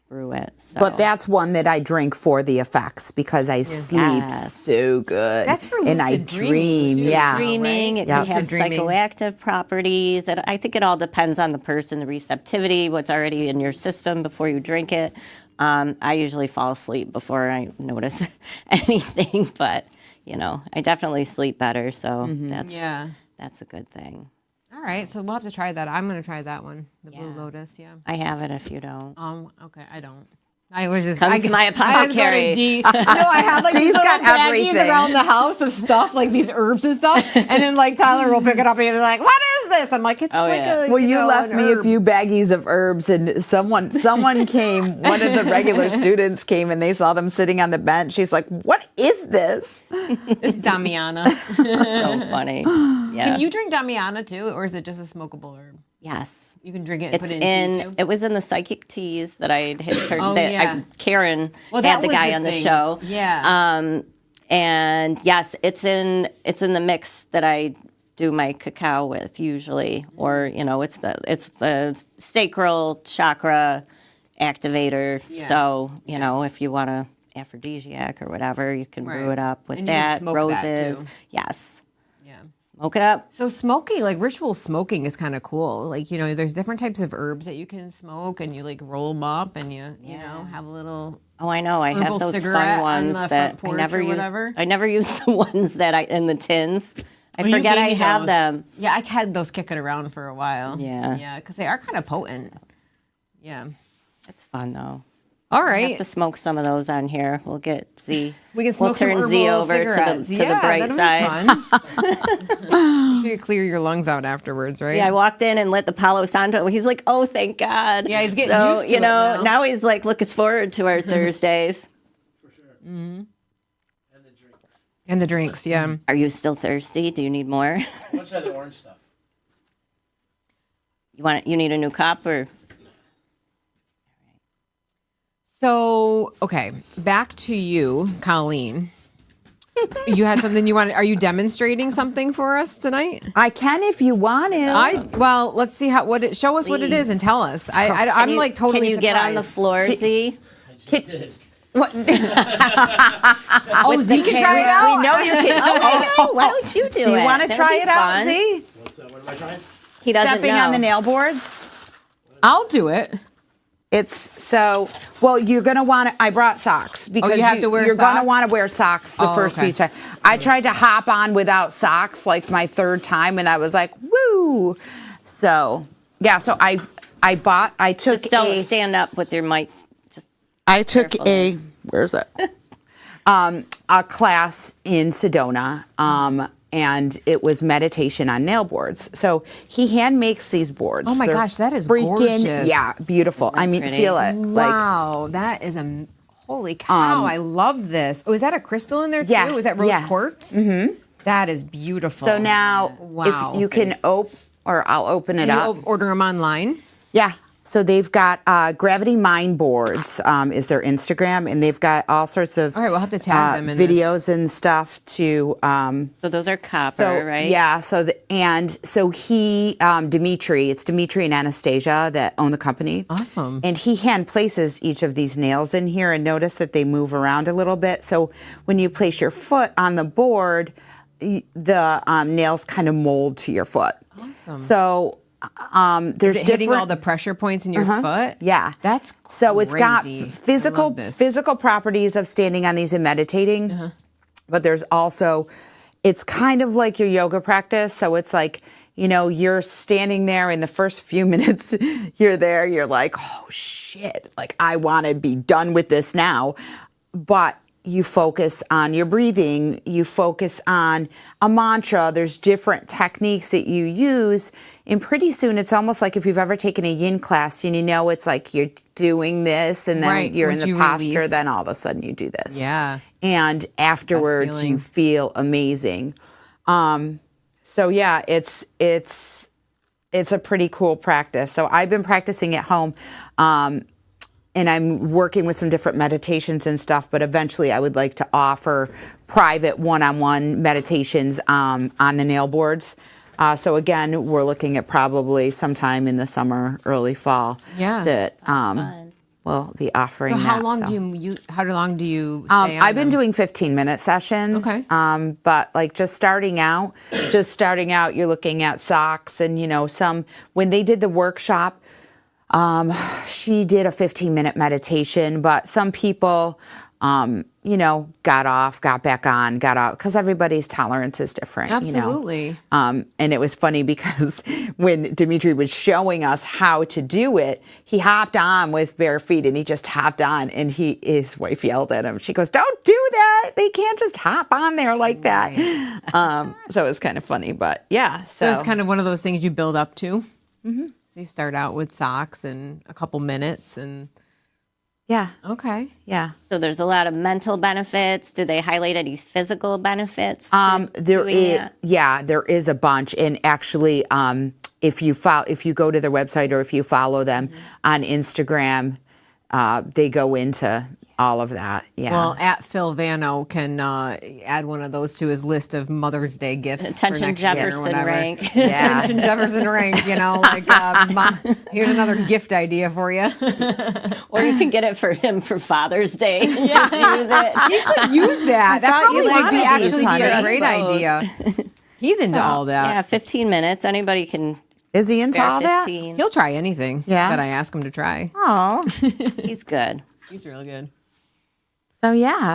brew it. So. But that's one that I drink for the effects because I sleep Yes. so good. That's for and I lucid dreaming, dream. too. Yeah. Dreaming, it Yeah. can have Lucid dreaming. psychoactive properties. I think it all depends on the person, the receptivity, what's already in your system before you drink it. I usually fall asleep before I notice anything, but I definitely sleep better, so that's a good thing. All right, so we'll have to try that. I'm going to try that one, the Blue Lotus. Yeah. I have it if you don't. Okay, I don't. I was just Come to my apothecary. No, I have like these Dee's little got baggies everything. around the house of stuff, like these herbs and stuff. And then like Tyler will pick it up and he's like, "What is this?" I'm like, "It's like yeah. a." Well, you left an me a herb." few baggies of herbs, and someone came. One of the regular students came, and they saw them sitting on the bench. She's like, "What is this?" It's Damiana. So funny. Yeah. Can you drink Damiana too, or is it just a smokable herb? Yes. You can drink it and It's put it in tea too. it was in the psychic teas that I had turned. Oh, that yeah. Karen Well, had that the was guy the on the thing. show. Yeah. And yes, it's in the mix that I do my cacao with usually, or it's the sacral chakra activator. Yeah. So if you want a aphrodisiac or whatever, you can brew Right. it up with And you can that. smoke that, Roses, too. yes, Yeah. smoke it up. So smoking, like ritual smoking, is kind of cool. Like there's different types of herbs that you can smoke, and you like roll them up, and you have a little. Oh, I know. I Herbal have those cigarette fun on ones the that front I porch never or use. whatever? I never use the ones that in the tins. I Oh, you forget gave I me have those. them. Yeah, I had those kicking around for a while. Yeah. Yeah, because they are kind of potent. Yeah. It's fun though. All I right. have to smoke some of those on here. We'll get Z. We can smoke We'll turn some Z herbal over to cigarettes. the bright side. Make sure you clear your lungs out afterwards, right? Yeah, I walked in and lit the Palo Santo. He's like, "Oh, thank God." Yeah, he's getting so, used to it now. he's like looking forward to our Thursdays. For sure. Mm-hmm. And the drinks. And the drinks, yeah. Are you still thirsty? Do you need more? Let's try the orange stuff. You need a new cup or? So, okay, back to you, Colleen. You had something you wanted. Are you demonstrating something for us tonight? I can if you want to. Well, let's see show us what it is and tell us. I'm Can you- like totally. Can you get on the surprised. floor, Z? Oh, Z can try it out. We know you can. Oh, why don't you do it? Do you want to That'd try be it out, fun. Z? What am I trying? He doesn't Stepping know. on the nail boards. I'll do it. You're going to want to, I brought socks because you have to wear you're going to socks? want to wear socks the first okay. few times. I tried to hop on without socks like my third time and I was like, woo. So, yeah, so I took Just don't stand up with your mic. Just a, where's it? A class in Sedona. And it was meditation on nail boards. So he hand makes these boards. Oh my They're gosh, that is freaking, gorgeous. Yeah, beautiful. I mean, pretty? feel it. Wow, that is a holy cow! I love this. Oh, is that a crystal in there too? Yeah, Is that rose yeah. quartz? Mm-hmm. That is beautiful. So now, Wow. if you can I'll open it Can up. you order them online? Yeah. So they've got Gravity Mind Boards is their Instagram, and they've got all sorts of All right, we'll have to tag them in this. videos and stuff to. so those are copper, right? Yeah. So he Dimitri, it's Dimitri and Anastasia that own the company. Awesome. And he hand places each of these nails in here, and notice that they move around a little bit. So when you place your foot on the board, the nails kind of mold to your foot. Awesome. So there's Is it hitting different- all the pressure points in your foot? Yeah. That's crazy. So it's got I physical love this. physical properties of standing on these and meditating, but there's also, it's kind of like your yoga practice. So it's like, you're standing there in the first few minutes, you're there, you're like, oh shit, like I want to be done with this now. But you focus on your breathing, you focus on a mantra, there's different techniques that you use, and pretty soon it's almost like if you've ever taken a yin class and it's like you're doing this and then Right, you're in once the you posture, release. then all of a sudden you do this. Yeah. And afterwards feeling. you feel amazing. So yeah, it's a pretty cool practice. So I've been practicing at home. And I'm working with some different meditations and stuff, but eventually I would like to offer private one-on-one meditations on the nail boards. So again, we're looking at probably sometime in the summer, early fall. Yeah. That will be offering So how that. long so. do you stay on I've been them? doing 15-minute sessions. Okay. But like just starting out, you're looking at socks and, when they did the workshop, she did a 15-minute meditation, but some people, got off, got back on, got out, because everybody's tolerance is different. Absolutely. And it was funny because when Dimitri was showing us how to do it, he hopped on with bare feet and he just hopped on and his wife yelled at him. She goes, "Don't do that. They can't just hop on there like that." So it was kind of funny, but yeah. So it's kind of one of those things you build up to. Mm-hmm. So you start out with socks and a couple minutes and. yeah. Okay. Yeah. So there's a lot of mental benefits. Do they highlight any physical benefits? There is a bunch, and actually, if you go to their website or if you follow them on Instagram, they go into all of that. Yeah. Well, at Phil Vano can add one of those to his list of Mother's Day gifts. for Attention next year or Jefferson whatever. rank. Yeah. Attention Jefferson rank. Mom, here's another gift idea for you. Or you can get it for him for Father's Day. Just use it. Use that. That thought probably you would be wanted actually these, be a honey. great Both. idea. He's into all that. Yeah, 15 minutes. Anybody can Is he into spare all that? 15. He'll try anything Yeah? that I ask him to try. Oh. He's good. He's really good.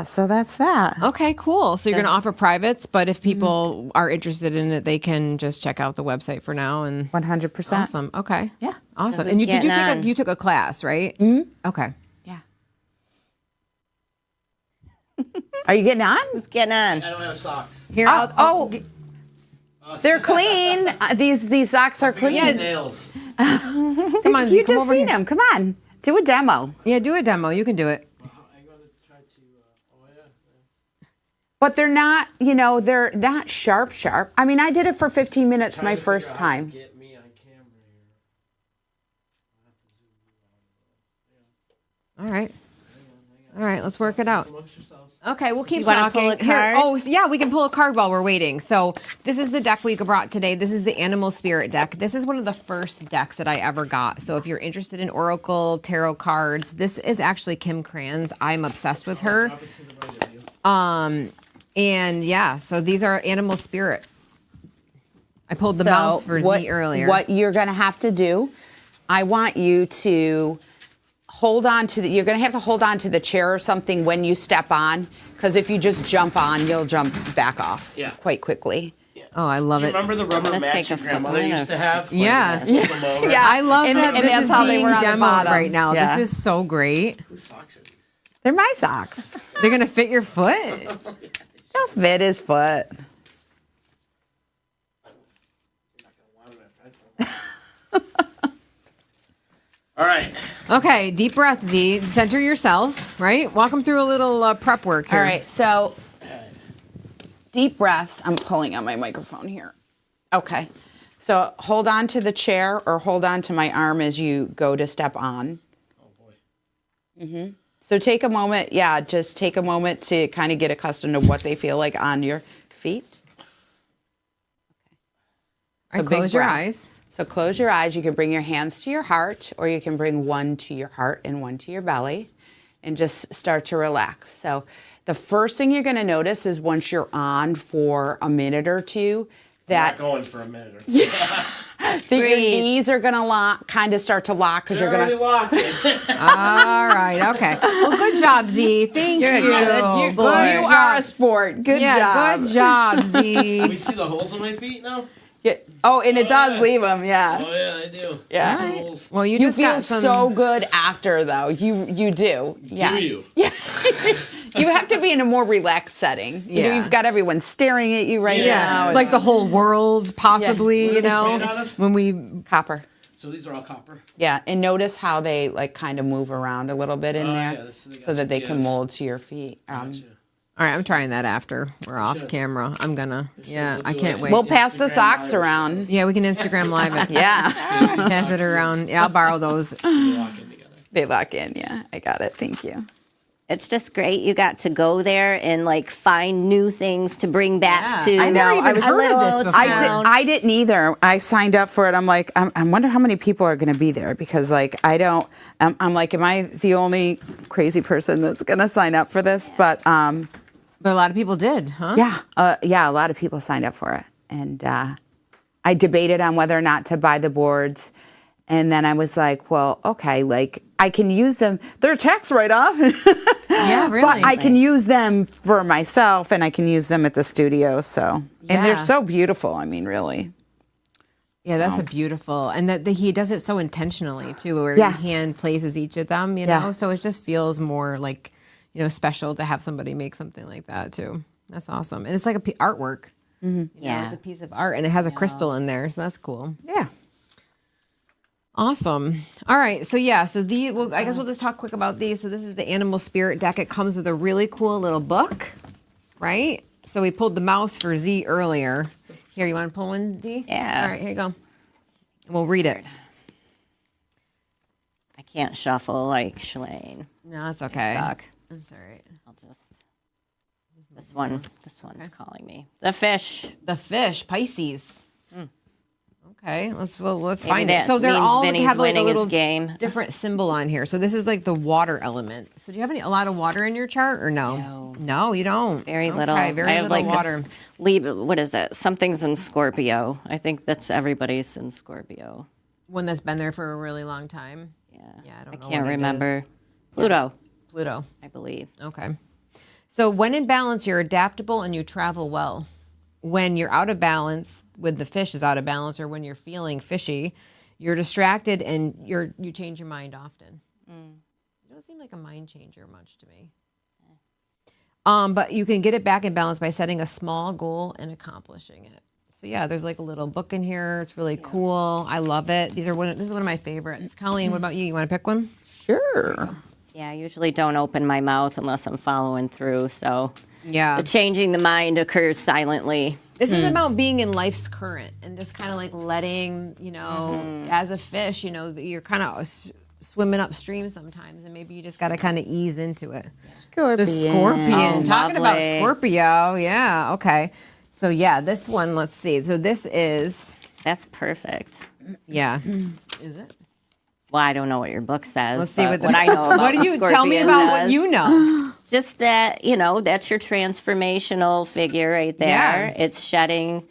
So that's that. Okay, cool. So you're going to offer privates, but if people are interested in it, they can just check out the website for now. And 100%. awesome. Okay. Yeah. Awesome. who's And you getting on? you took a class, right? Mm-hmm. Okay. Yeah. Are you getting on? Who's getting on? I don't have socks. Here. They're clean. These socks are clean. These nails. Come on, Z, You come just over seen here. them. Come on. Do a demo. Yeah, do a demo. You can do it. I'm going to try to. Oh yeah. But they're not, they're not sharp. I mean, I did it for 15 minutes my Trying to first figure out how to time. Get me on camera here. All right. All right, let's work it out. Amongst yourselves. Okay, we'll keep you wanna talking. pull a card? Yeah, we can pull a card while we're waiting. So this is the deck we brought today. This is the Animal Spirit deck. This is one of the first decks that I ever got. So if you're interested in Oracle, tarot cards, this is actually Kim Cran's. I'm obsessed with her. Drop it to the right of you. And yeah, so these are Animal Spirit. I pulled the mouse for Z earlier. What you're going to have to do, I want you to hold on to you're going to have to hold on to the chair or something when you step on, because if you just jump on, you'll jump back off quite quickly. Oh, I love Do you it. remember the rubber gonna mats take your a grandmother photo. used to have? Yeah. Like, flip them over? I love And- that and this that's is how they being were on the demoed bottom. right now. Yeah. This is so great. Whose socks are these? They're my socks. They're going to fit your foot? They'll fit his foot. All right. Okay, deep breath, Z. Center yourself, right? Walk them through a little prep work here. All right, so deep breaths. I'm pulling on my microphone here. Okay, so hold on to the chair or hold on to my arm as you go to step on. Oh boy. So take a moment, just take a moment to kind of get accustomed to what they feel like on your feet. All right, big close your breath. eyes. So close your eyes. You can bring your hands to your heart, or you can bring one to your heart and one to your belly, and just start to relax. So the first thing you're going to notice is once you're on for a minute or two, Not that going for a minute or two. your knees are going to kind of start to lock because you're They're going already to. locked in. All right, okay. Well, good job, Z. Thank You're a you. good sport. You are a sport. Good Yeah, job. good job, We Z. see the holes in my feet now? Yeah. Oh, and it does yeah. leave them. Yeah. Oh yeah, they do. Yeah. Some holes. Well, you You just feel got some. so good after, though. You do. Yeah. Do you? Yeah. You have to be in a more relaxed setting. Yeah. You've got everyone staring at you right Yeah, now. like the whole world, possibly. Yeah. You know, Made out of? when we. Copper. So these are all copper. Yeah, and notice how they like kind of move around a little bit in Oh, there, yeah, so they got so that some they can give. mold to your feet. Gotcha. All right, I'm trying that after we're off should. camera. I'm gonna. Yeah, We'll I do can't it. wait. We'll pass the Instagram socks Live or around. Yeah, we can Instagram live it. Yeah, Pass it Socks around. Yeah, I'll borrow those. They lock in together. they lock in. Yeah, I got it. Thank you. It's just great. You got to go there and like find new things to bring back to. I never even heard of this before. I didn't either. I signed up for it. I'm like, I wonder how many people are going to be there because like I don't. I'm like, am I the only crazy person that's going to sign up for this? But a lot of people did, huh? yeah, a lot of people signed up for it, and I debated on whether or not to buy the boards, and then I was like, well, okay, like I can use them. They're a tax write-off. Yeah, really. But I can use them for myself, and I can use them at the studio. So, and they're Yeah. so beautiful. I mean, really. Yeah, that's a beautiful, and that he does it so intentionally too, where Yeah. he hand places each of them, you Yeah. know. So it just feels more like, you know, special to have somebody make something like that too. That's awesome, and it's like artwork. You know, Yeah. it's a piece of art, and it has a crystal in there, so that's cool. Yeah. Awesome. All right. So yeah. So I guess we'll just talk quick about these. So this is the Animal Spirit deck. It comes with a really cool little book, right? So we pulled the mouse for Z earlier. Here, you want to pull one, Z? Yeah. All right. Here you go. And we'll read it. I can't shuffle like Shalane. No, that's okay. Suck. That's all right. I'll just. This one's calling me. The fish. The fish, Pisces. Okay, let's Maybe find it. that So they're means all Vinny's have like a winning his little game. different symbol on here. So this is like the water element. So do you have a lot of water in your chart or no? No. No, you don't. Very little. Okay, very I have little like water. what is it? Something's in Scorpio. I think that's everybody's in Scorpio. One that's been there for a really long time. Yeah. Yeah, I don't know. can't what it remember. is. Pluto, Pluto. I believe. Okay. So when in balance, you're adaptable and you travel well. When you're out of balance, with the fish is out of balance, or when you're feeling fishy, you're distracted and you change your mind often. You don't seem like a mind changer much to me. But you can get it back in balance by setting a small goal and accomplishing it. So yeah, there's like a little book in here. It's really cool. I love it. This is one of my favorites. Colleen, what about you? You want to pick one? Sure. Yeah, I usually don't open my mouth unless I'm following through. So Yeah. the changing the mind occurs silently. This is about being in life's current and just kind of like letting, you know, as a fish, you know, you're kind of swimming upstream sometimes, and maybe you just got to kind of ease into it. Scorpion. The scorpion. Oh, Talking about lovely. Scorpio. Yeah. Okay. So yeah, this one, let's see. So this is, That's perfect. yeah. Is it? Well, I don't know what your book says. Let's see but what I know about What do the you tell me Scorpion about what does. you know? Just that, that's your transformational figure right there. Yeah. It's shedding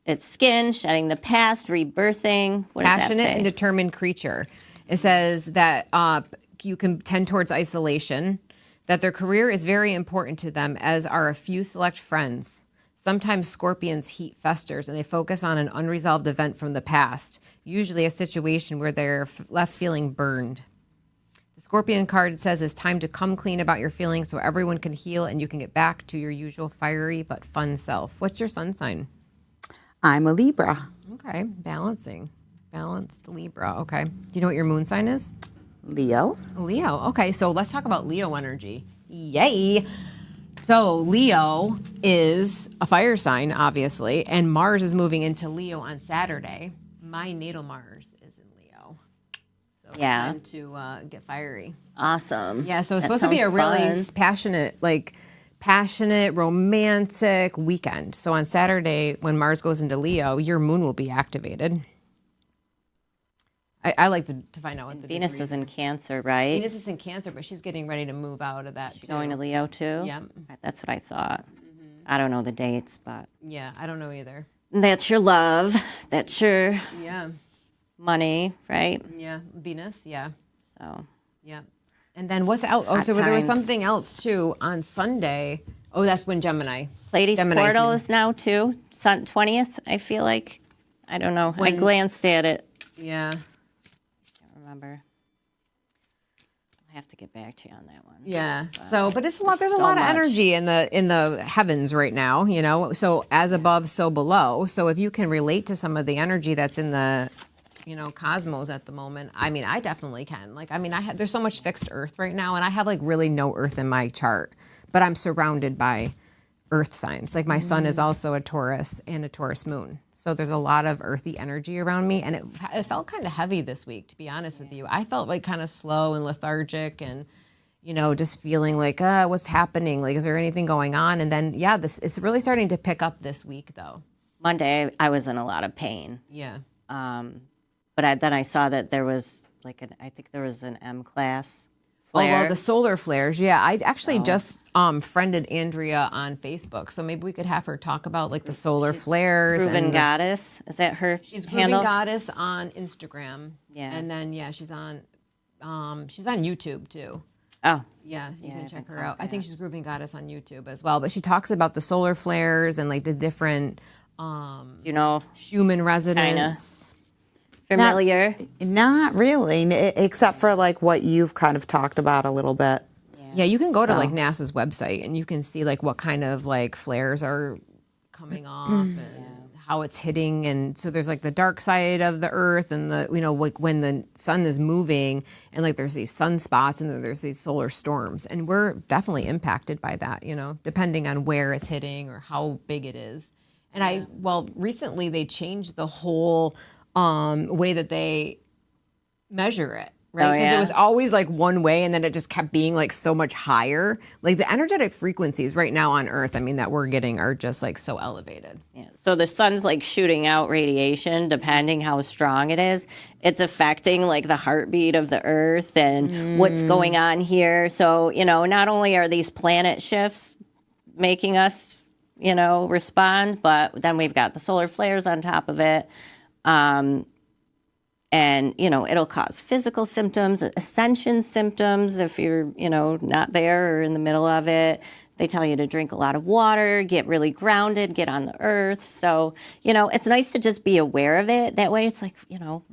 its skin, shedding the past, rebirthing. What does that Passionate say? and determined creature. It says that you can tend towards isolation, that their career is very important to them, as are a few select friends. Sometimes scorpions' heat festers and they focus on an unresolved event from the past, usually a situation where they're left feeling burned. The scorpion card says it's time to come clean about your feelings so everyone can heal and you can get back to your usual fiery but fun self. What's your sun sign? I'm a Libra. Okay, balancing. Balanced Libra. Okay. Do you know what your moon sign is? Leo. Leo. Okay, so let's talk about Leo energy. Yay. So Leo is a fire sign, obviously, and Mars is moving into Leo on Saturday. My natal Mars is in Leo. So it's Yeah. time to get fiery. Awesome. Yeah, so it's That supposed to be a sounds really fun. passionate, romantic weekend. So on Saturday, when Mars goes into Leo, your moon will be activated. I like to find out what the Venus degree- is in Cancer, right? Venus is in Cancer, but she's getting ready to move out of that too. Going to Leo too? Yeah. That's what I thought. I don't know the dates, but Yeah, I don't know either. that's your love. That's your Yeah, money, right? yeah, Venus, yeah, So yeah. And then what's out? Oh, Hot so there was times. something else too on Sunday. Oh, that's when Gemini. Pleiades Gemini portal season. is now too. 20th, I feel like. I don't know. I When- glanced at it. Yeah, Can't remember. I have to get back to you on that one. yeah. So, but it's a lot. There's a so lot of much. energy in the heavens right now. You know, so as above, so below. So if you can relate to some of the energy that's in the, cosmos at the moment. I mean, I definitely can. Like, I mean, there's so much fixed Earth right now, and I have like really no Earth in my chart, but I'm surrounded by Earth signs. Like my sun is also a Taurus and a Taurus moon. So there's a lot of earthy energy around me. And it felt kind of heavy this week, to be honest with you. I felt like kind of slow and lethargic and, just feeling like, what's happening? Like, is there anything going on? And then, this it's really starting to pick up this week, though. Monday, I was in a lot of pain. Yeah. But then I saw that there was I think there was an M class Oh, flare. well, the solar flares. Yeah, I actually just friended Andrea on Facebook, so maybe we could have her talk about like the solar flares. Proven Goddess, is that her She's handle? Proven Goddess on Instagram. Yeah. And then she's on YouTube too. Oh, Yeah, you can check her out. I think she's Grooving Goddess on YouTube as well. But she talks about the solar flares and like the different you know, human resonance. familiar. Not really, except for like what you've kind of talked about a little bit. Yeah, you can go to like NASA's website and you can see like what kind of like flares are coming off and how it's hitting. And so there's like the dark side of the Earth and the like when the sun is moving and like there's these sunspots and then there's these solar storms, and we're definitely impacted by that. Depending on where it's hitting or how big it is. And recently they changed the whole way that they measure it, right? Because it was always like one way, and then it just kept being like so much higher. Like the energetic frequencies right now on Earth, that we're getting are just like so elevated. Yeah. So the sun's like shooting out radiation, depending how strong it is. It's affecting like the heartbeat of the Earth and what's going on here. So, not only are these planet shifts making us, respond, but then we've got the solar flares on top of it. And, it'll cause physical symptoms, ascension symptoms if you're, not there or in the middle of it. They tell you to drink a lot of water, get really grounded, get on the earth. So, it's nice to just be aware of it. That way it's like,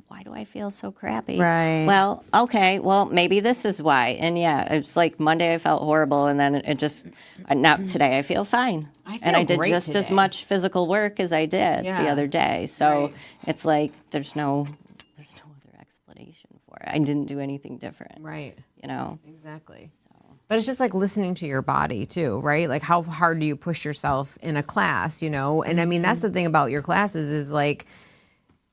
why do I feel so crappy? Right. Well, okay, maybe this is why. And it's like Monday I felt horrible, and then it just, now today I feel fine. And I did great just as today. much physical work as I did the other day. So Right. it's like there's no other explanation for it. I didn't do anything different. Right. Exactly. But it's just like listening to your body too, right? Like how hard do you push yourself in a class, And that's the thing about your classes is like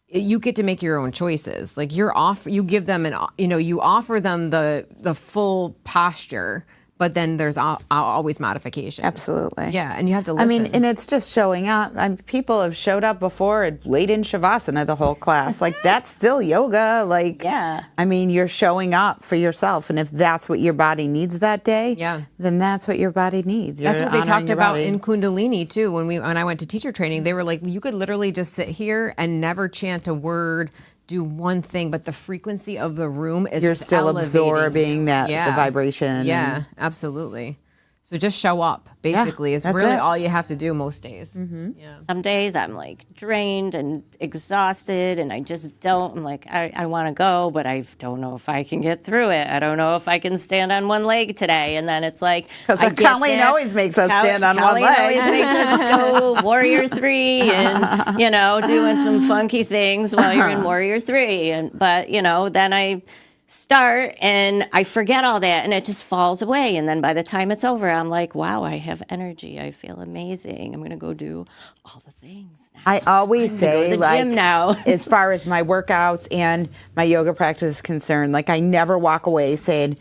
you get to make your own choices. Like you give them you offer them the full posture, but then there's always modifications. Absolutely. Yeah, and you have to listen. and it's just showing up. People have showed up before and laid in Shavasana the whole class. Like, that's still yoga. Like, Yeah. You're showing up for yourself. And if that's what your body needs that day, Yeah. then that's what your body needs. That's You're what they honoring talked your about body. in Kundalini too. When I went to teacher training, they were like, you could literally just sit here and never chant a word, do one thing, but the frequency of the room is You're just still elevating absorbing you. that the vibration. Yeah, absolutely. So just show up, basically, is that's really it. all you have to do most days. Yeah. Some days I'm like drained and exhausted, and I just don't. I'm like, I want to go, but I don't know if I can get through it. I don't know if I can stand on one leg today. And then it's like, Because I get Colleen there. always makes us stand on one Colleen leg. always makes us go Warrior 3 and, doing some funky things while you're in Warrior 3. But, then I start and I forget all that and it just falls away. And then by the time it's over, I'm like, wow, I have energy. I feel amazing. I'm going to go do all the things now. I always I'm gonna go say, to the like, gym now. as far as my workouts and my yoga practice is concerned, like, I never walk away saying,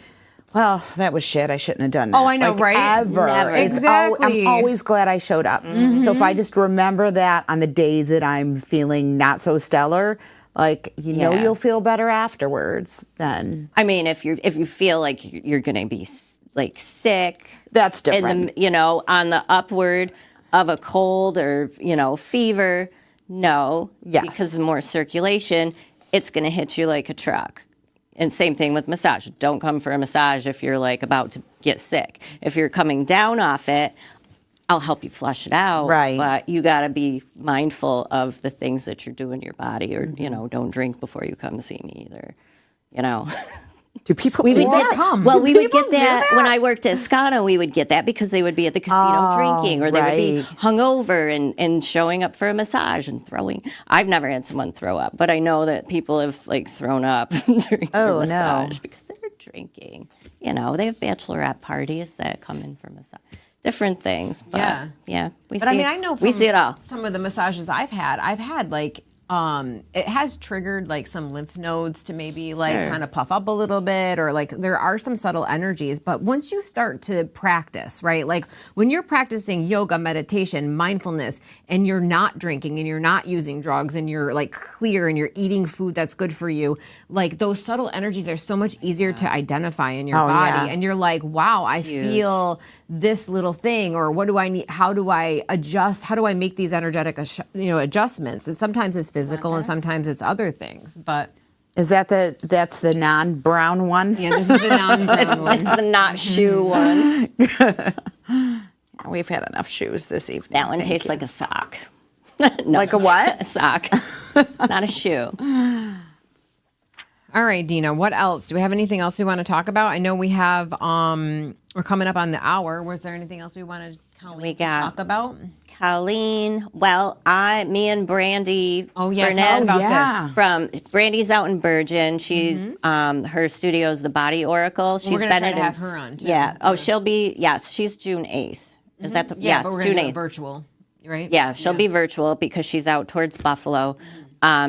well, that was shit. I shouldn't have done that. Oh, I know, Like, right? Ever. Never. Exactly. I'm always glad I showed up. So if I just remember that on the days that I'm feeling not so stellar, like, Yeah. you'll feel better afterwards then. I mean, if you feel like you're going to be like sick, That's different. on the upward of a cold or, fever, no. Yes. Because the more circulation, it's going to hit you like a truck. And same thing with massage. Don't come for a massage if you're like about to get sick. If you're coming down off it, I'll help you flush it out. Right. But you got to be mindful of the things that you're doing to your body, or, don't drink before you come see me either. Do people We do would that? get, well, we would People get do that when I worked at Scana. We would get that because they would be at the casino drinking, or they would be right. hungover and showing up for a massage and throwing. I've never had someone throw up, but I know that people have like thrown up during their Oh, no. massage because they're drinking. They have bachelorette parties that come in for massage, different things. But, Yeah. yeah. But I know we see it all. some of the massages I've had like it has triggered like some lymph nodes to maybe like Sure. kind of puff up a little bit, or like there are some subtle energies. But once you start to practice, right? Like when you're practicing yoga, meditation, mindfulness, and you're not drinking and you're not using drugs and you're like clear and you're eating food that's good for you, like those subtle energies are so much easier to identify in your body. yeah. And you're like, wow, I feel this little thing, or what do I need? How do I adjust? How do I make these energetic, adjustments? And sometimes it's physical, and sometimes it's other things. But Is that that's the non-brown one? yeah, this is the non-brown one. It's the not shoe one. We've had enough shoes this evening. That one Thank tastes you. like a sock. Like a what? A sock, not a shoe. All right, Dina, what else? Do we have anything else we want to talk about? I know we have, we're coming up on the hour. Was there anything else we wanted to talk about? Colleen, well, me and Brandy Oh, yeah, Furness tell us about yeah. this. from Brandy's out in Bergen. She's her studio is the Body Oracle. She's We're going to been try in to have her on, too. Yeah. Oh, she'll be she's June 8th. Is that the Yeah, yes, but we're June going to do 8th. it virtual, right? Yeah, she'll be virtual because she's out towards Buffalo.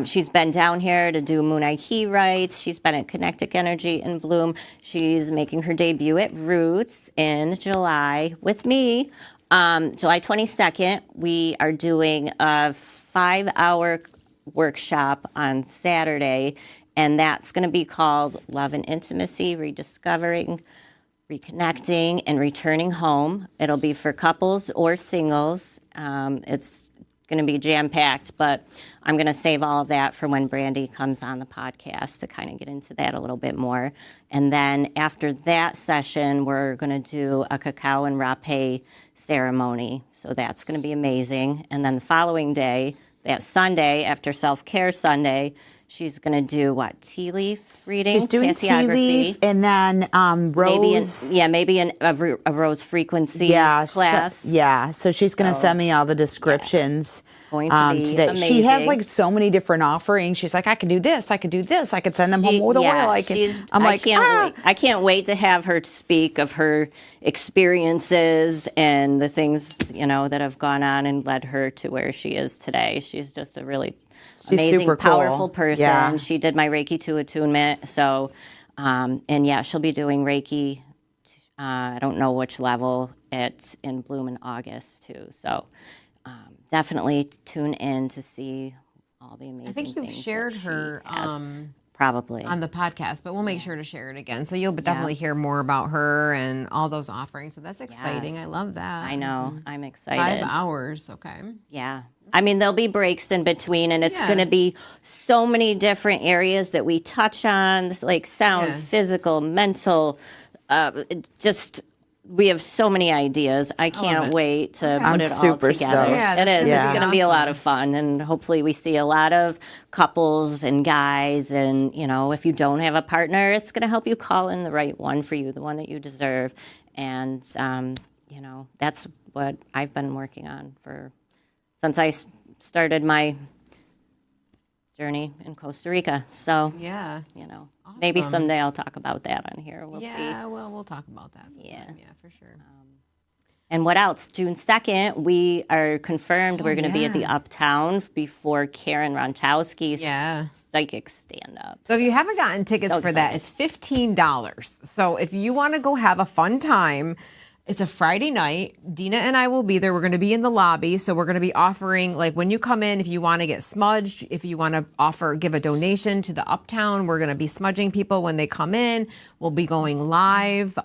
She's been down here to do Moon Key rights. She's been at Connectic Energy in Bloom. She's making her debut at Roots in July with me. July 22nd, we are doing a 5-hour workshop on Saturday, and that's going to be called Love and Intimacy, Rediscovering, Reconnecting, and Returning Home. It'll be for couples or singles. It's going to be jam-packed, but I'm going to save all of that for when Brandy comes on the podcast to kind of get into that a little bit more. And then after that session, we're going to do a cacao and rapé ceremony. So that's going to be amazing. And then the following day, that Sunday, after Self-Care Sunday, she's going to do tea leaf reading? She's doing tea Tantiography. leaf and then rose. Maybe a rose frequency class. So she's going to send me all the descriptions Going to be today. She has amazing. like so many different offerings. She's like, I can do this, I could do this, I could send them home with oil. I can't wait to have her speak of her experiences and the things that have gone on and led her to where she is today. She's just a really amazing, super cool. powerful person. Yeah. She did my Reiki 2 attunement. So, she'll be doing Reiki. I don't know which level. It's in Bloom in August too. So, definitely tune in to see all the amazing. I think you've things that shared she her has. Probably on the podcast, but we'll make sure to share it again. So you'll definitely hear more about her and all those offerings. So that's exciting. Yes. I love that. I know. I'm excited. 5 hours. Okay. Yeah. I mean, there'll be breaks in between, and it's going to be so many different areas that we touch on, like sound, physical, mental, we have so many ideas. I can't wait to put it all super together. stoked. Yeah, It is. that's It's going to be a awesome. lot of fun, and hopefully we see a lot of couples and guys. And if you don't have a partner, it's going to help you call in the right one for you, the one that you deserve. And that's what I've been working on since I started my journey in Costa Rica. So Yeah. maybe someday I'll talk about that on here. We'll see. Yeah, well, we'll talk about that sometime. Yeah. Yeah, for sure. And what else? June 2nd, we are confirmed we're going to be at the Uptown before Karen Rontowski's psychic stand-up. So if you haven't gotten tickets So for that, it's $15. So if you want to go have a fun time, it's a Friday night. Dina and I will be there. We're going to be in the lobby. So we're going to be offering, like when you come in, if you want to get smudged, if you want to give a donation to the Uptown, we're going to be smudging people when they come in. We'll be going live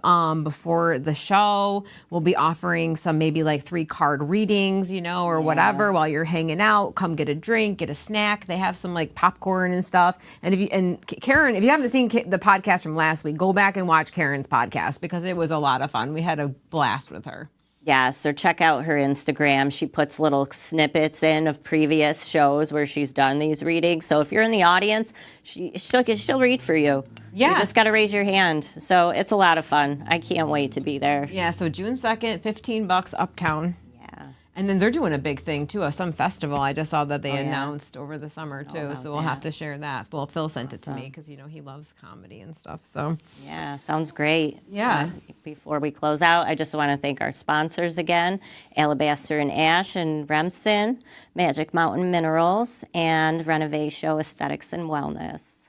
before the show. We'll be offering some maybe like 3 card readings, or whatever while you're hanging out. Come get a drink, get a snack. They have some like popcorn and stuff. And Karen, if you haven't seen the podcast from last week, go back and watch Karen's podcast because it was a lot of fun. We had a blast with her. Yeah, so check out her Instagram. She puts little snippets in of previous shows where she's done these readings. So if you're in the audience, she'll read for you. Yeah. You just got to raise your hand. So it's a lot of fun. I can't wait to be there. Yeah, so June 2nd, $15 Uptown. Yeah. And then they're doing a big thing too, some festival. I just saw that they yeah. announced over the summer too, about so we'll have that. to share that. Well, Phil sent it to me because he loves comedy and stuff. So Yeah, sounds great. Yeah. Before we close out, I just want to thank our sponsors again, Alabaster and Ash and Remsen, Magic Mountain Minerals, and Renovation Aesthetics and Wellness.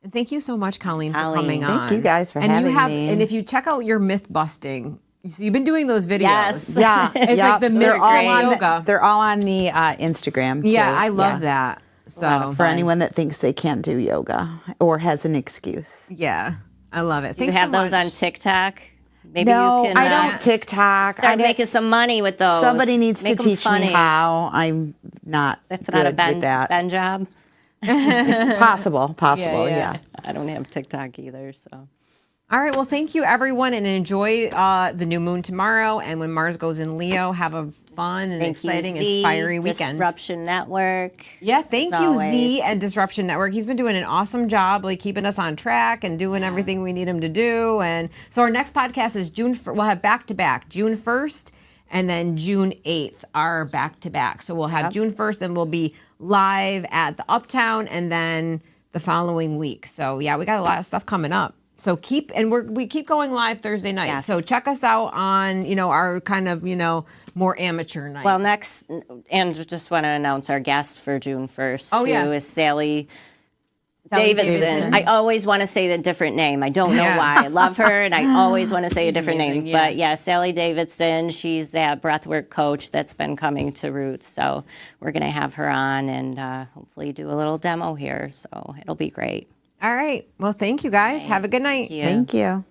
and thank you so much, Colleen, for Colleen. coming Thank on. you guys for and having you have, me. And if you check out your myth busting, so you've been doing those videos. Yes. Yeah, It's like the they're mixed all on yoga. they're all on the Instagram. Too. Yeah, I love that. So For anyone that thinks they can't do yoga or has an excuse. yeah, I love it. Do you Thanks have so those much. on TikTok? Maybe No, you can I don't TikTok. start making some money with those. Somebody needs to Make 'em teach me funny. how. I'm not That's good not a Ben, with that. ben job. Possible, yeah. I don't have TikTok either, so. All right. Well, thank you, everyone, and enjoy the new moon tomorrow. And when Mars goes in Leo, have a fun and Thank exciting you, Z, and fiery weekend. Disruption Network. Yeah, thank as you, always. Z and Disruption Network. He's been doing an awesome job, like keeping us on track and doing everything we need him to do. And so our next podcast is we'll have back to back, June 1st and then June 8th are back to back. So we'll have June 1st and we'll be live at the Uptown and then the following week. So yeah, we got a lot of stuff coming up. So we keep going live Thursday night. Yes. So check us out on, our kind of, more amateur night. Well, next, and just want to announce our guest for June 1st, Oh, too, yeah. is Sally Sally Davidson. Davidson. I always want to say a different name. I don't know Yeah. why. I love her, and I always want to say a different amazing, name. yeah. But yeah, Sally Davidson, she's that breathwork coach that's been coming to Roots. So we're going to have her on and hopefully do a little demo here. So it'll be great. All right. Well, thank you guys. Have a good night. Thank you. Thank you.